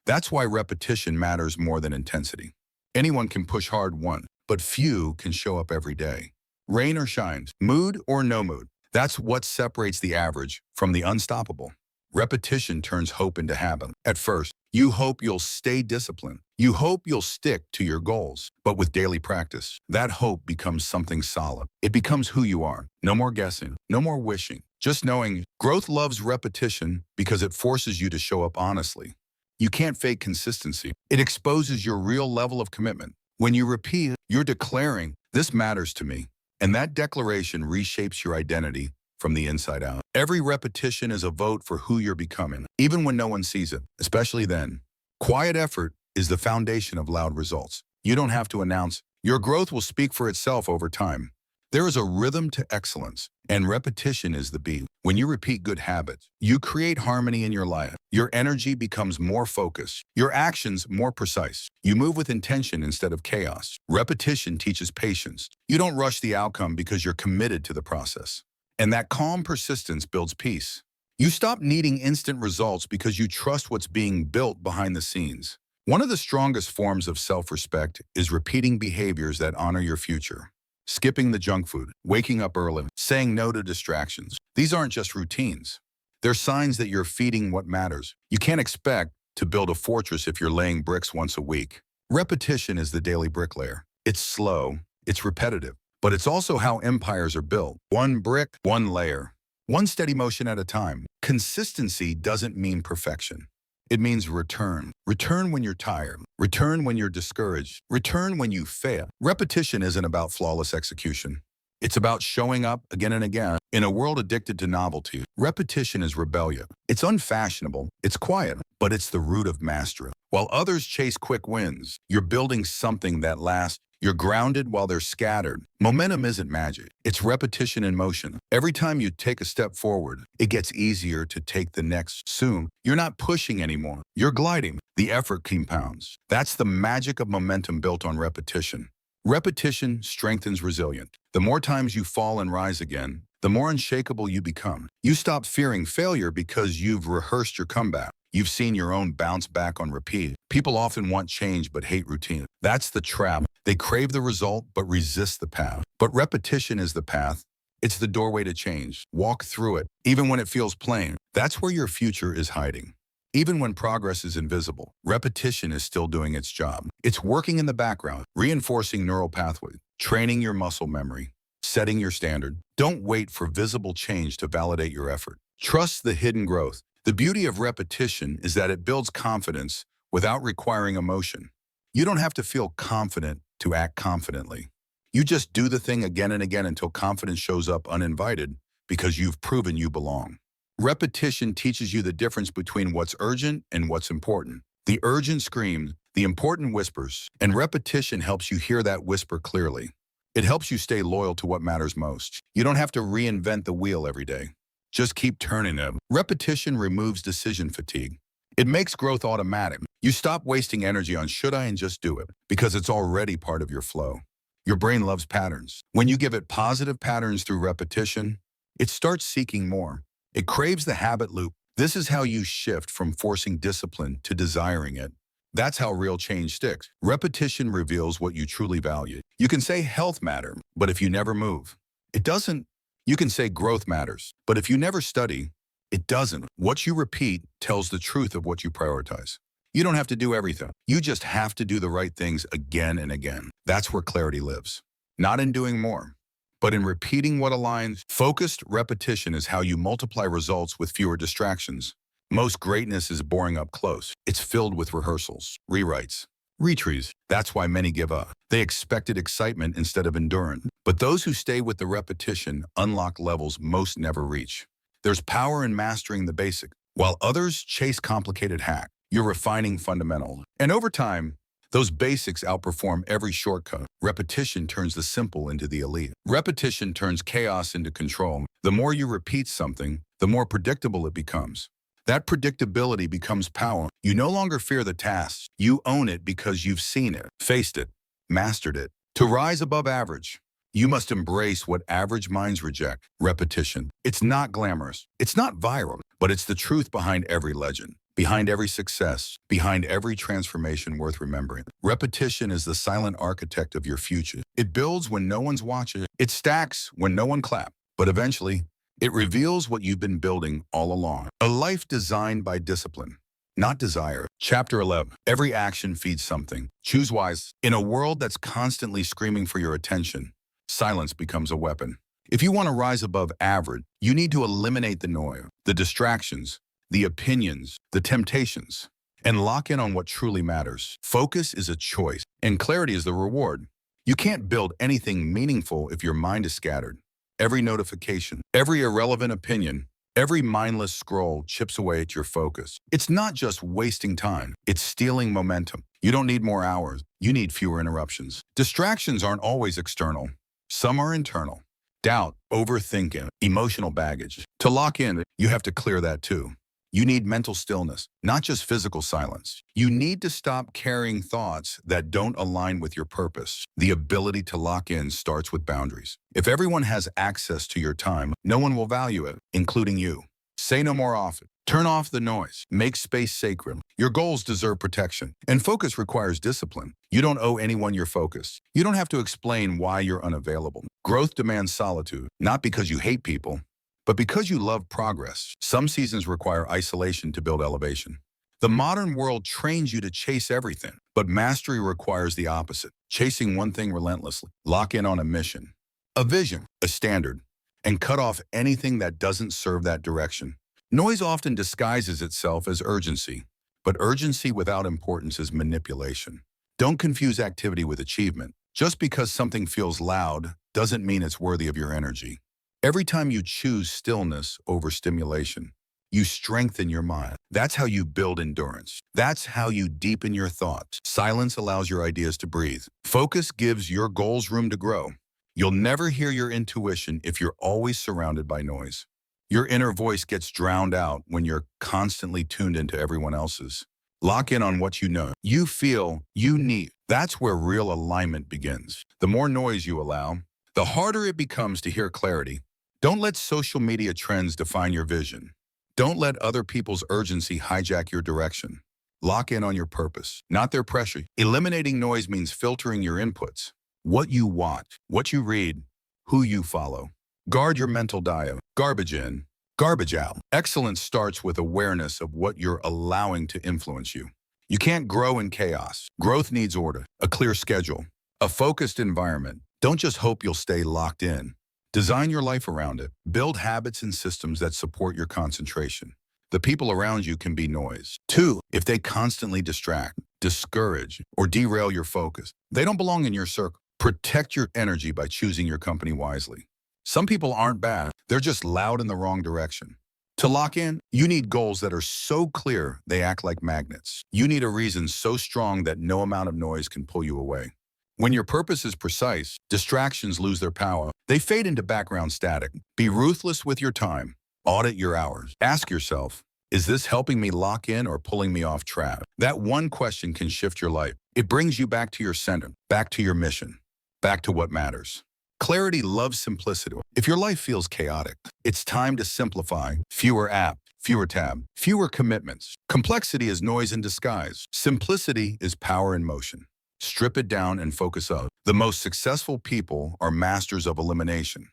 That's why repetition matters more than intensity. Anyone can push hard once, but few can show up every day. Rain or shine, mood or no mood. That's what separates the average from the unstoppable. Repetition turns hope into habit. At first, you hope you'll stay disciplined. You hope you'll stick to your goals. But with daily practice, that hope becomes something solid. It becomes who you are. No more guessing, no more wishing. Just knowing growth loves repetition because it forces you to show up honestly. You can't fake consistency. It exposes your real level of commitment. When you repeat, you're declaring, "This matters to me." And that declaration reshapes your identity from the inside out. Every repetition is a vote for who you're becoming, even when no one sees it, especially then. Quiet effort is the foundation of loud results. You don't have to announce. Your growth will speak for itself over time. There is a rhythm to excellence, and repetition is the beat. When you repeat good habits, you create harmony in your life. Your energy becomes more focused, your actions more precise. You move with intention instead of chaos. Repetition teaches patience. You don't rush the outcome because you're committed to the process. And that calm persistence builds peace. You stop needing instant results because you trust what's being built behind the scenes. One of the strongest forms of self-respect is repeating behaviors that honor your future. Skipping the junk food, waking up early, saying no to distractions. These aren't just routines. They're signs that you're feeding what matters. You can't expect to build a fortress if you're laying bricks once a week. Repetition is the daily bricklayer. It's slow, it's repetitive, but it's also how empires are built. One brick, one layer, one steady motion at a time. Consistency doesn't mean perfection. It means return. Return when you're tired. Return when you're discouraged. Return when you fail. Repetition isn't about flawless execution. It's about showing up again and again. In a world addicted to novelty, repetition is rebellion. It's unfashionable, it's quiet, but it's the root of mastery. While others chase quick wins, you're building something that lasts. You're grounded while they're scattered. Momentum isn't magic. It's repetition in motion. Every time you take a step forward, it gets easier to take the next. Soon, you're not pushing anymore. You're gliding. The effort compounds. That's the magic of momentum built on repetition. Repetition strengthens resilience. The more times you fall and rise again, the more unshakable you become. You stop fearing failure because you've rehearsed your comeback. You've seen your own bounce back on repeat. People often want change but hate routine. That's the trap. They crave the result but resist the path. But repetition is the path. It's the doorway to change. Walk through it, even when it feels plain. That's where your future is hiding. Even when progress is invisible, repetition is still doing its job. It's working in the background, reinforcing neural pathways, training your muscle memory, setting your standard. Don't wait for visible change to validate your effort. Trust the hidden growth. The beauty of repetition is that it builds confidence without requiring emotion. You don't have to feel confident to act confidently. You just do the thing again and again until confidence shows up uninvited because you've proven you belong. Repetition teaches you the difference between what's urgent and what's important. The urgent screams, the important whispers, and repetition helps you hear that whisper clearly. It helps you stay loyal to what matters most. You don't have to reinvent the wheel every day. Just keep turning it. Repetition removes decision fatigue. It makes growth automatic. You stop wasting energy on should I and just do it because it's already part of your flow. Your brain loves patterns. When you give it positive patterns through repetition, it starts seeking more. It craves the habit loop. This is how you shift from forcing discipline to desiring it. That's how real change sticks. Repetition reveals what you truly value. You can say health matters, but if you never move, it doesn't. You can say growth matters, but if you never study, it doesn't. What you repeat tells the truth of what you prioritize. You don't have to do everything. You just have to do the right things again and again. That's where clarity lives. Not in doing more, but in repeating what aligns. Focused repetition is how you multiply results with fewer distractions. Most greatness is boring up close. It's filled with rehearsals, rewrites, retrees. That's why many give up. They expected excitement instead of endurance. But those who stay with the repetition unlock levels most never reach. There's power in mastering the basics. While others chase complicated hacks, you're refining fundamentals. And over time, those basics outperform every shortcut. Repetition turns the simple into the elite. Repetition turns chaos into control. The more you repeat something, the more predictable it becomes. That predictability becomes power. You no longer fear the task. You own it because you've seen it, faced it, mastered it. To rise above average, you must embrace what average minds reject: repetition. It's not glamorous. It's not viral, but it's the truth behind every legend, behind every success, behind every transformation worth remembering. Repetition is the silent architect of your future. It builds when no one's watching. It stacks when no one claps. But eventually, it reveals what you've been building all along. A life designed by discipline, not desire. Chapter 11. Every action feeds something. Choose wise. In a world that's constantly screaming for your attention, silence becomes a weapon. If you want to rise above average, you need to eliminate the noise, the distractions, the opinions, the temptations, and lock in on what truly matters. Focus is a choice, and clarity is the reward. You can't build anything meaningful if your mind is scattered. Every notification, every irrelevant opinion, every mindless scroll chips away at your focus. It's not just wasting time, it's stealing momentum. You don't need more hours, you need fewer interruptions. Distractions aren't always external. Some are internal. Doubt, overthinking, emotional baggage. To lock in, you have to clear that too. You need mental stillness, not just physical silence. You need to stop carrying thoughts that don't align with your purpose. The ability to lock in starts with boundaries. If everyone has access to your time, no one will value it, including you. Say no more often. Turn off the noise. Make space sacred. Your goals deserve protection, and focus requires discipline. You don't owe anyone your focus. You don't have to explain why you're unavailable. Growth demands solitude, not because you hate people, but because you love progress. Some seasons require isolation to build elevation. The modern world trains you to chase everything, but mastery requires the opposite, chasing one thing relentlessly. Lock in on a mission, a vision, a standard, and cut off anything that doesn't serve that direction. Noise often disguises itself as urgency, but urgency without importance is manipulation. Don't confuse activity with achievement. Just because something feels loud doesn't mean it's worthy of your energy. Every time you choose stillness over stimulation, you strengthen your mind. That's how you build endurance. That's how you deepen your thoughts. Silence allows your ideas to breathe. Focus gives your goals room to grow. You'll never hear your intuition if you're always surrounded by noise. Your inner voice gets drowned out when you're constantly tuned into everyone else's. Lock in on what you know, you feel, you need. That's where real alignment begins. The more noise you allow, the harder it becomes to hear clarity. Don't let social media trends define your vision. Don't let other people's urgency hijack your direction. Lock in on your purpose, not their pressure. Eliminating noise means filtering your inputs. What you watch, what you read, who you follow. Guard your mental diet. Garbage in, garbage out. Excellence starts with awareness of what you're allowing to influence you. You can't grow in chaos. Growth needs order, a clear schedule, a focused environment. Don't just hope you'll stay locked in. Design your life around it. Build habits and systems that support your concentration. The people around you can be noise. 2, if they constantly distract, discourage, or derail your focus, they don't belong in your circle. Protect your energy by choosing your company wisely. Some people aren't bad. They're just loud in the wrong direction. To lock in, you need goals that are so clear they act like magnets. You need a reason so strong that no amount of noise can pull you away. When your purpose is precise, distractions lose their power. They fade into background static. Be ruthless with your time. Audit your hours. Ask yourself, is this helping me lock in or pulling me off track? That one question can shift your life. It brings you back to your center, back to your mission, back to what matters. Clarity loves simplicity. If your life feels chaotic, it's time to simplify. Fewer apps, fewer tabs, fewer commitments. Complexity is noise in disguise. Simplicity is power in motion. Strip it down and focus up. The most successful people are masters of elimination.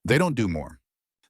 They don't do more.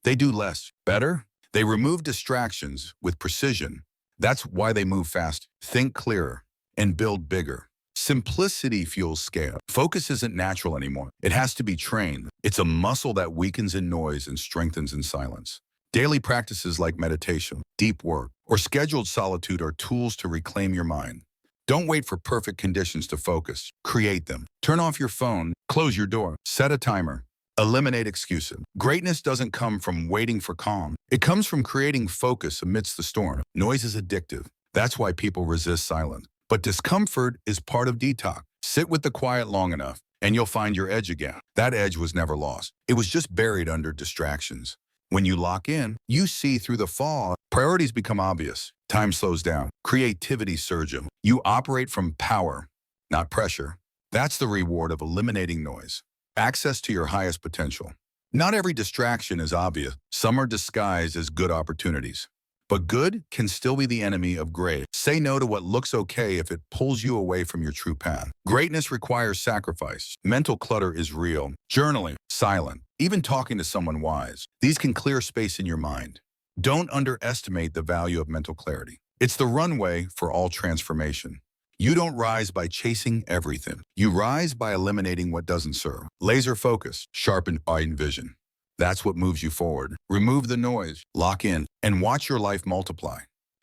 They do less. Better? They remove distractions with precision. That's why they move fast, think clearer, and build bigger. Simplicity fuels scale. Focus isn't natural anymore. It has to be trained. It's a muscle that weakens in noise and strengthens in silence. Daily practices like meditation, deep work, or scheduled solitude are tools to reclaim your mind. Don't wait for perfect conditions to focus. Create them. Turn off your phone, close your door, set a timer. Eliminate excuses. Greatness doesn't come from waiting for calm. It comes from creating focus amidst the storm. Noise is addictive. That's why people resist silence. But discomfort is part of detox. Sit with the quiet long enough, and you'll find your edge again. That edge was never lost. It was just buried under distractions. When you lock in, you see through the fog. Priorities become obvious. Time slows down. Creativity surges. You operate from power, not pressure. That's the reward of eliminating noise. Access to your highest potential. Not every distraction is obvious. Some are disguised as good opportunities. But good can still be the enemy of great. Say no to what looks okay if it pulls you away from your true path. Greatness requires sacrifice. Mental clutter is real. Journaling, silent, even talking to someone wise. These can clear space in your mind. Don't underestimate the value of mental clarity. It's the runway for all transformation. You don't rise by chasing everything. You rise by eliminating what doesn't serve. Laser focus, sharpened eye and vision. That's what moves you forward. Remove the noise, lock in, and watch your life multiply.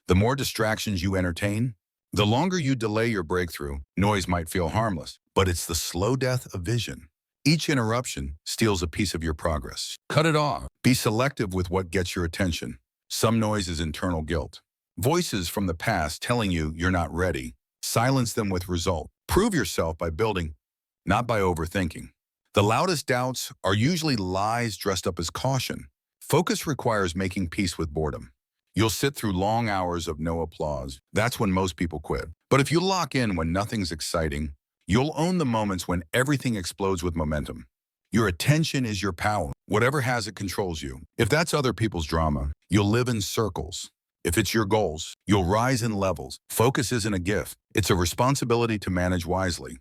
The more distractions you entertain, the longer you delay your breakthrough. Noise might feel harmless, but it's the slow death of vision. Each interruption steals a piece of your progress. Cut it off. Be selective with what gets your attention. Some noise is internal guilt. Voices from the past telling you you're not ready. Silence them with result. Prove yourself by building, not by overthinking. The loudest doubts are usually lies dressed up as caution. Focus requires making peace with boredom. You'll sit through long hours of no applause. That's when most people quit. But if you lock in when nothing's exciting, you'll own the moments when everything explodes with momentum. Your attention is your power. Whatever has it controls you. If that's other people's drama, you'll live in circles. If it's your goals, you'll rise in levels. Focus isn't a gift. It's a responsibility to manage wisely.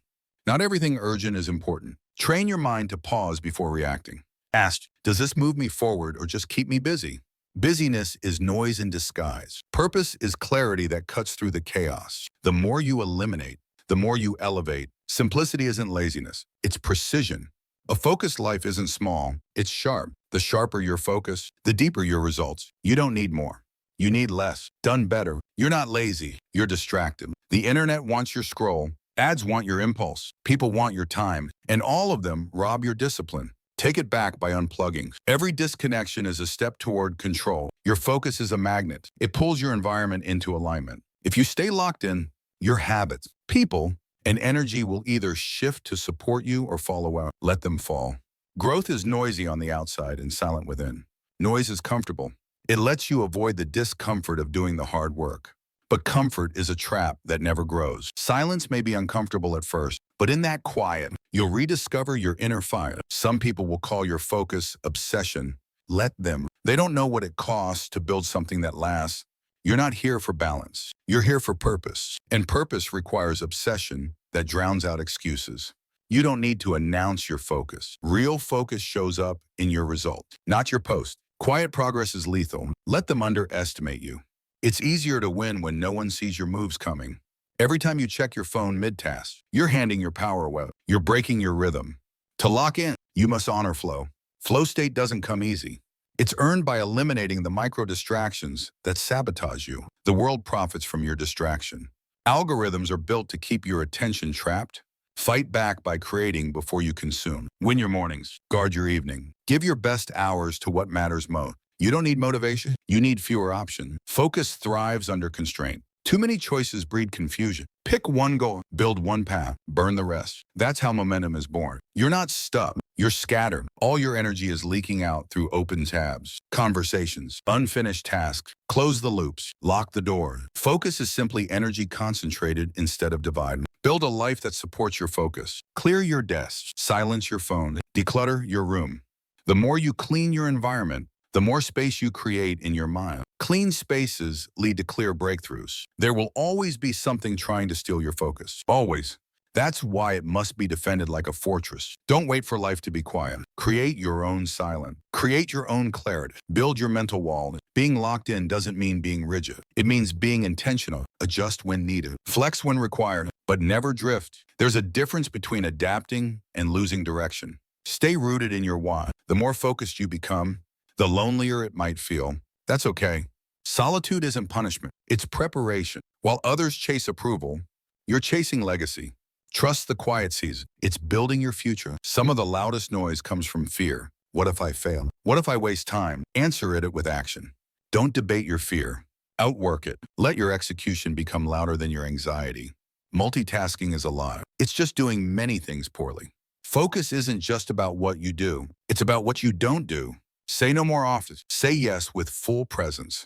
Not everything urgent is important. Train your mind to pause before reacting. Ask, does this move me forward or just keep me busy? Busyness is noise in disguise. Purpose is clarity that cuts through the chaos. The more you eliminate, the more you elevate. Simplicity isn't laziness. It's precision. A focused life isn't small. It's sharp. The sharper your focus, the deeper your results. You don't need more. You need less. Done better. You're not lazy. You're distracted. The internet wants your scroll. Ads want your impulse. People want your time. And all of them rob your discipline. Take it back by unplugging. Every disconnection is a step toward control. Your focus is a magnet. It pulls your environment into alignment. If you stay locked in, your habits, people, and energy will either shift to support you or follow out. Let them fall. Growth is noisy on the outside and silent within. Noise is comfortable. It lets you avoid the discomfort of doing the hard work. But comfort is a trap that never grows. Silence may be uncomfortable at first, but in that quiet, you'll rediscover your inner fire. Some people will call your focus obsession. Let them. They don't know what it costs to build something that lasts. You're not here for balance. You're here for purpose. And purpose requires obsession that drowns out excuses. You don't need to announce your focus. Real focus shows up in your result, not your post. Quiet progress is lethal. Let them underestimate you. It's easier to win when no one sees your moves coming. Every time you check your phone mid-task, you're handing your power away. You're breaking your rhythm. To lock in, you must honor flow. Flow state doesn't come easy. It's earned by eliminating the micro-distractions that sabotage you. The world profits from your distraction. Algorithms are built to keep your attention trapped. Fight back by creating before you consume. Win your mornings. Guard your evening. Give your best hours to what matters most. You don't need motivation. You need fewer options. Focus thrives under constraint. Too many choices breed confusion. Pick one goal, build one path, burn the rest. That's how momentum is born. You're not stuck. You're scattered. All your energy is leaking out through open tabs, conversations, unfinished tasks. Close the loops. Lock the door. Focus is simply energy concentrated instead of divided. Build a life that supports your focus. Clear your desk. Silence your phone. Declutter your room. The more you clean your environment, the more space you create in your mind. Clean spaces lead to clear breakthroughs. There will always be something trying to steal your focus. Always. That's why it must be defended like a fortress. Don't wait for life to be quiet. Create your own silence. Create your own clarity. Build your mental wall. Being locked in doesn't mean being rigid. It means being intentional. Adjust when needed. Flex when required, but never drift. There's a difference between adapting and losing direction. Stay rooted in your why. The more focused you become, the lonelier it might feel. That's okay. Solitude isn't punishment. It's preparation. While others chase approval, you're chasing legacy. Trust the quiet season. It's building your future. Some of the loudest noise comes from fear. What if I fail? What if I waste time? Answer it with action. Don't debate your fear. Outwork it. Let your execution become louder than your anxiety. Multitasking is a lie. It's just doing many things poorly. Focus isn't just about what you do. It's about what you don't do. Say no more often. Say yes with full presence.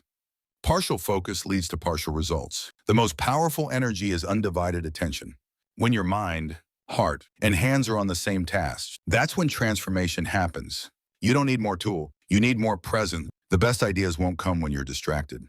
Partial focus leads to partial results. The most powerful energy is undivided attention. When your mind, heart, and hands are on the same task, that's when transformation happens. You don't need more tool. You need more presence. The best ideas won't come when you're distracted.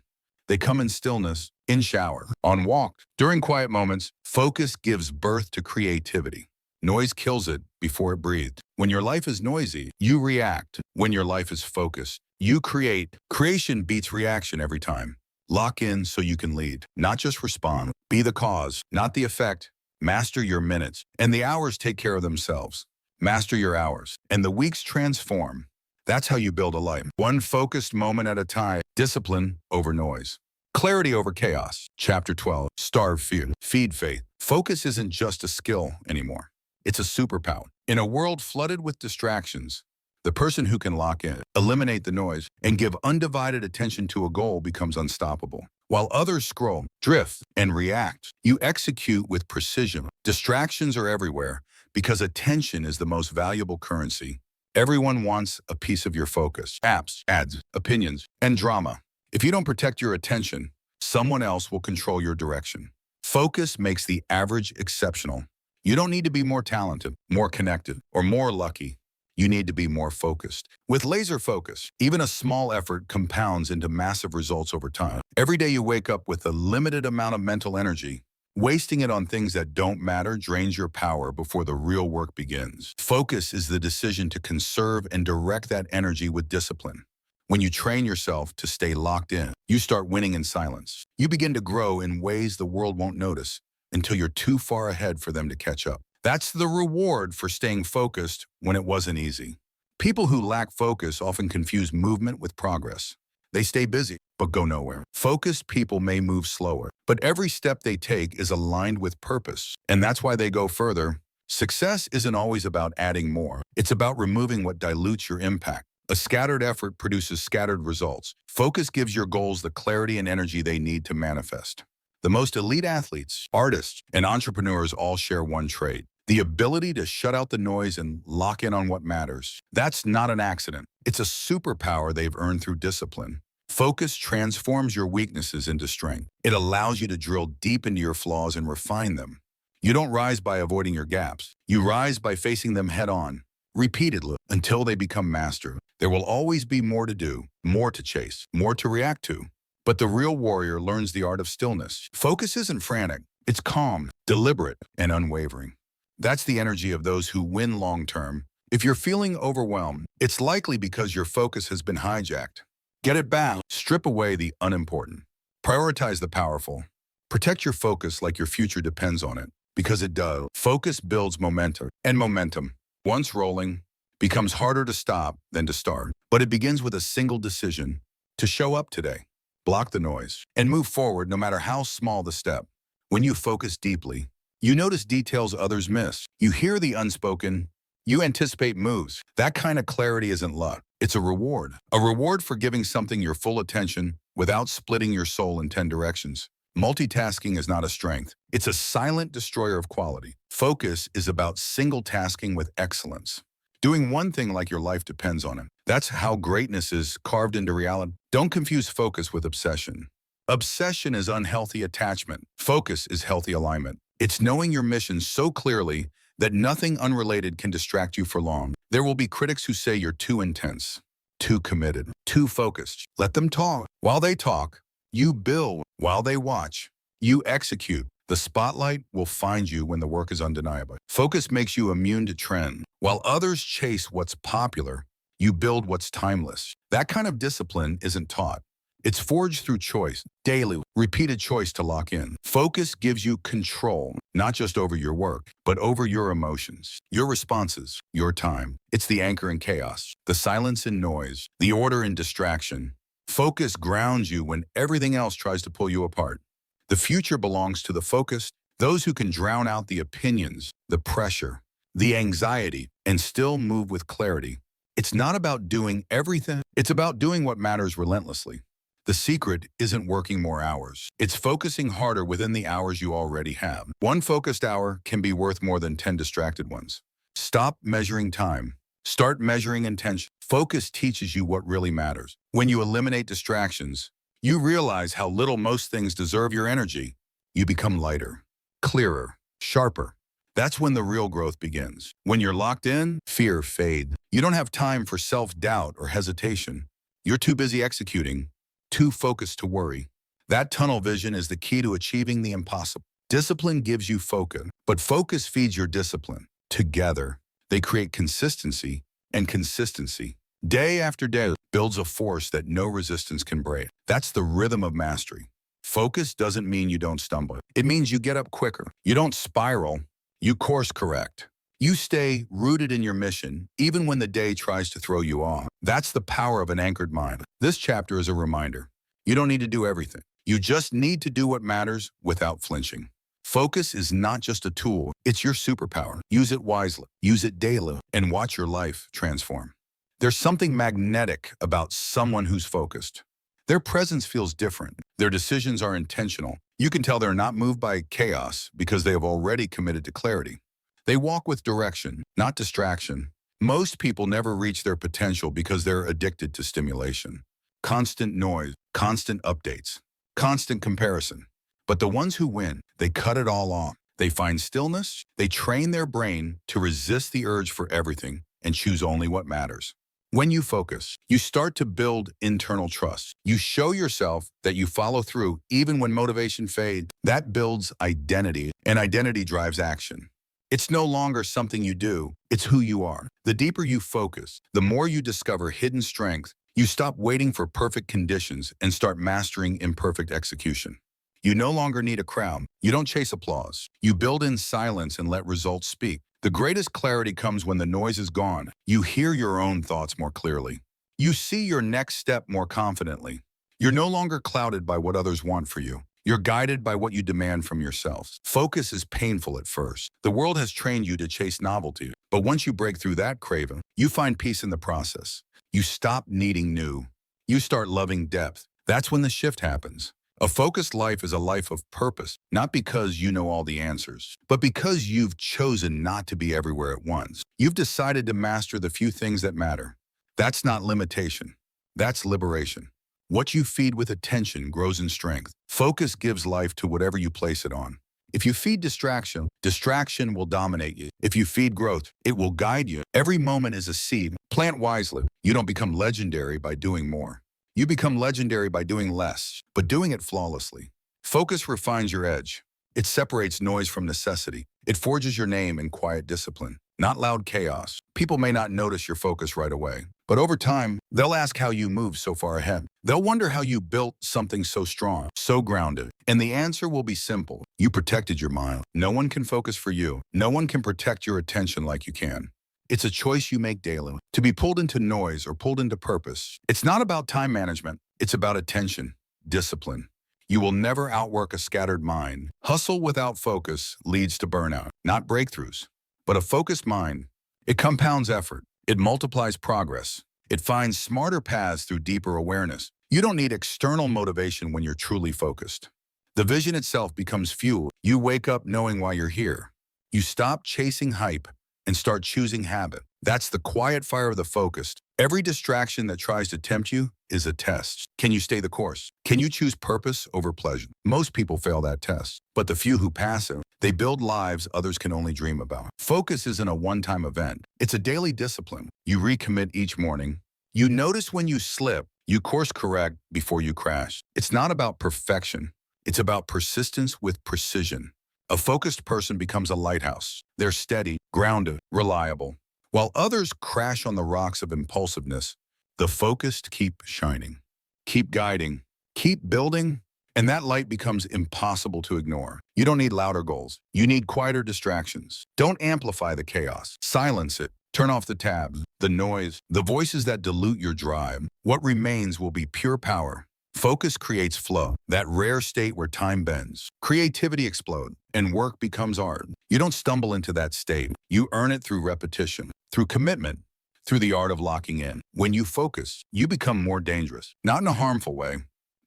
They come in stillness, in shower, on walk. During quiet moments, focus gives birth to creativity. Noise kills it before it breathed. When your life is noisy, you react. When your life is focused, you create. Creation beats reaction every time. Lock in so you can lead, not just respond. Be the cause, not the effect. Master your minutes, and the hours take care of themselves. Master your hours, and the weeks transform. That's how you build a life. One focused moment at a time. Discipline over noise. Clarity over chaos. Chapter 12. Starve fear. Feed faith. Focus isn't just a skill anymore. It's a superpower. In a world flooded with distractions, the person who can lock in, eliminate the noise, and give undivided attention to a goal becomes unstoppable. While others scroll, drift, and react, you execute with precision. Distractions are everywhere because attention is the most valuable currency. Everyone wants a piece of your focus. Apps, ads, opinions, and drama. If you don't protect your attention, someone else will control your direction. Focus makes the average exceptional. You don't need to be more talented, more connected, or more lucky. You need to be more focused. With laser focus, even a small effort compounds into massive results over time. Every day you wake up with a limited amount of mental energy. Wasting it on things that don't matter drains your power before the real work begins. Focus is the decision to conserve and direct that energy with discipline. When you train yourself to stay locked in, you start winning in silence. You begin to grow in ways the world won't notice until you're too far ahead for them to catch up. That's the reward for staying focused when it wasn't easy. People who lack focus often confuse movement with progress. They stay busy, but go nowhere. Focused people may move slower, but every step they take is aligned with purpose, and that's why they go further. Success isn't always about adding more. It's about removing what dilutes your impact. A scattered effort produces scattered results. Focus gives your goals the clarity and energy they need to manifest. The most elite athletes, artists, and entrepreneurs all share one trait: the ability to shut out the noise and lock in on what matters. That's not an accident. It's a superpower they've earned through discipline. Focus transforms your weaknesses into strength. It allows you to drill deep into your flaws and refine them. You don't rise by avoiding your gaps. You rise by facing them head-on, repeatedly, until they become master. There will always be more to do, more to chase, more to react to. But the real warrior learns the art of stillness. Focus isn't frantic. It's calm, deliberate, and unwavering. That's the energy of those who win long-term. If you're feeling overwhelmed, it's likely because your focus has been hijacked. Get it back. Strip away the unimportant. Prioritize the powerful. Protect your focus like your future depends on it, because it does. Focus builds momentum, and momentum, once rolling, becomes harder to stop than to start. But it begins with a single decision: to show up today, block the noise, and move forward no matter how small the step. When you focus deeply, you notice details others miss. You hear the unspoken. You anticipate moves. That kind of clarity isn't luck. It's a reward. A reward for giving something your full attention without splitting your soul in 10 directions. Multitasking is not a strength. It's a silent destroyer of quality. Focus is about single tasking with excellence. Doing one thing like your life depends on it. That's how greatness is carved into reality. Don't confuse focus with obsession. Obsession is unhealthy attachment. Focus is healthy alignment. It's knowing your mission so clearly that nothing unrelated can distract you for long. There will be critics who say you're too intense, too committed, too focused. Let them talk. While they talk, you build. While they watch, you execute. The spotlight will find you when the work is undeniable. Focus makes you immune to trend. While others chase what's popular, you build what's timeless. That kind of discipline isn't taught. It's forged through choice, daily, repeated choice to lock in. Focus gives you control, not just over your work, but over your emotions, your responses, your time. It's the anchor in chaos, the silence in noise, the order in distraction. Focus grounds you when everything else tries to pull you apart. The future belongs to the focused, those who can drown out the opinions, the pressure, the anxiety, and still move with clarity. It's not about doing everything. It's about doing what matters relentlessly. The secret isn't working more hours. It's focusing harder within the hours you already have. One focused hour can be worth more than 10 distracted ones. Stop measuring time. Start measuring intention. Focus teaches you what really matters. When you eliminate distractions, you realize how little most things deserve your energy. You become lighter, clearer, sharper. That's when the real growth begins. When you're locked in, fear fades. You don't have time for self-doubt or hesitation. You're too busy executing, too focused to worry. That tunnel vision is the key to achieving the impossible. Discipline gives you focus, but focus feeds your discipline. Together, they create consistency, and consistency, day after day, builds a force that no resistance can break. That's the rhythm of mastery. Focus doesn't mean you don't stumble. It means you get up quicker. You don't spiral. You course correct. You stay rooted in your mission, even when the day tries to throw you off. That's the power of an anchored mind. This chapter is a reminder. You don't need to do everything. You just need to do what matters without flinching. Focus is not just a tool, it's your superpower. Use it wisely, use it daily, and watch your life transform. There's something magnetic about someone who's focused. Their presence feels different. Their decisions are intentional. You can tell they're not moved by chaos because they have already committed to clarity. They walk with direction, not distraction. Most people never reach their potential because they're addicted to stimulation. Constant noise, constant updates, constant comparison. But the ones who win, they cut it all off. They find stillness. They train their brain to resist the urge for everything and choose only what matters. When you focus, you start to build internal trust. You show yourself that you follow through even when motivation fades. That builds identity, and identity drives action. It's no longer something you do, it's who you are. The deeper you focus, the more you discover hidden strength. You stop waiting for perfect conditions and start mastering imperfect execution. You no longer need a crowd. You don't chase applause. You build in silence and let results speak. The greatest clarity comes when the noise is gone. You hear your own thoughts more clearly. You see your next step more confidently. You're no longer clouded by what others want for you. You're guided by what you demand from yourself. Focus is painful at first. The world has trained you to chase novelty, but once you break through that craving, you find peace in the process. You stop needing new. You start loving depth. That's when the shift happens. A focused life is a life of purpose, not because you know all the answers, but because you've chosen not to be everywhere at once. You've decided to master the few things that matter. That's not limitation. That's liberation. What you feed with attention grows in strength. Focus gives life to whatever you place it on. If you feed distraction, distraction will dominate you. If you feed growth, it will guide you. Every moment is a seed. Plant wisely. You don't become legendary by doing more. You become legendary by doing less, but doing it flawlessly. Focus refines your edge. It separates noise from necessity. It forges your name in quiet discipline, not loud chaos. People may not notice your focus right away, but over time, they'll ask how you moved so far ahead. They'll wonder how you built something so strong, so grounded. And the answer will be simple. You protected your mind. No one can focus for you. No one can protect your attention like you can. It's a choice you make daily, to be pulled into noise or pulled into purpose. It's not about time management. It's about attention, discipline. You will never outwork a scattered mind. Hustle without focus leads to burnout, not breakthroughs. But a focused mind, it compounds effort. It multiplies progress. It finds smarter paths through deeper awareness. You don't need external motivation when you're truly focused. The vision itself becomes fuel. You wake up knowing why you're here. You stop chasing hype and start choosing habit. That's the quiet fire of the focused. Every distraction that tries to tempt you is a test. Can you stay the course? Can you choose purpose over pleasure? Most people fail that test, but the few who pass it, they build lives others can only dream about. Focus isn't a one-time event. It's a daily discipline. You recommit each morning. You notice when you slip. You course correct before you crash. It's not about perfection. It's about persistence with precision. A focused person becomes a lighthouse. They're steady, grounded, reliable. While others crash on the rocks of impulsiveness, the focused keep shining, keep guiding, keep building, and that light becomes impossible to ignore. You don't need louder goals. You need quieter distractions. Don't amplify the chaos. Silence it. Turn off the tabs, the noise, the voices that dilute your drive. What remains will be pure power. Focus creates flow, that rare state where time bends. Creativity explodes, and work becomes art. You don't stumble into that state. You earn it through repetition, through commitment, through the art of locking in. When you focus, you become more dangerous, not in a harmful way,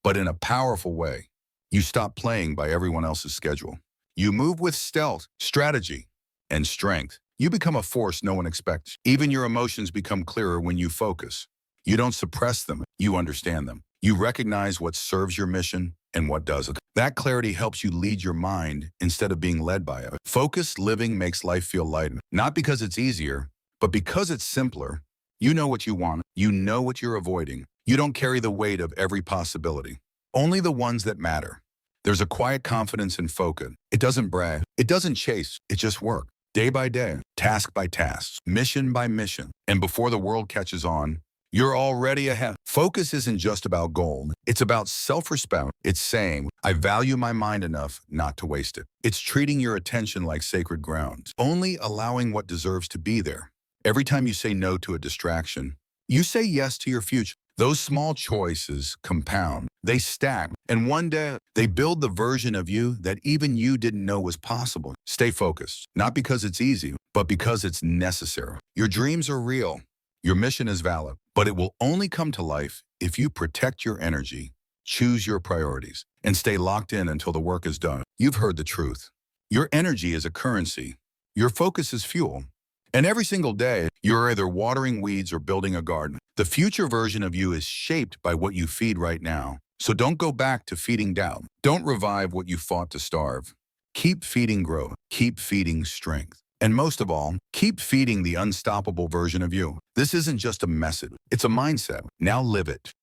but in a powerful way. You stop playing by everyone else's schedule. You move with stealth, strategy, and strength. You become a force no one expects. Even your emotions become clearer when you focus. You don't suppress them, you understand them. You recognize what serves your mission and what doesn't. That clarity helps you lead your mind instead of being led by it. Focused living makes life feel lighter, not because it's easier, but because it's simpler. You know what you want. You know what you're avoiding. You don't carry the weight of every possibility, only the ones that matter. There's a quiet confidence in focus. It doesn't brag. It doesn't chase. It just works. Day by day, task by task, mission by mission. And before the world catches on, you're already ahead. Focus isn't just about goal. It's about self-respect. It's saying, I value my mind enough not to waste it. It's treating your attention like sacred ground, only allowing what deserves to be there. Every time you say no to a distraction, you say yes to your future. Those small choices compound. They stack. And one day, they build the version of you that even you didn't know was possible. Stay focused, not because it's easy, but because it's necessary. Your dreams are real. Your mission is valid, but it will only come to life if you protect your energy, choose your priorities, and stay locked in until the work is done. You've heard the truth. Your energy is a currency. Your focus is fuel. And every single day, you're either watering weeds or building a garden. The future version of you is shaped by what you feed right now. So don't go back to feeding doubt. Don't revive what you fought to starve. Keep feeding growth. Keep feeding strength. And most of all, keep feeding the unstoppable version of you. This isn't just a message. It's a mindset. Now live it.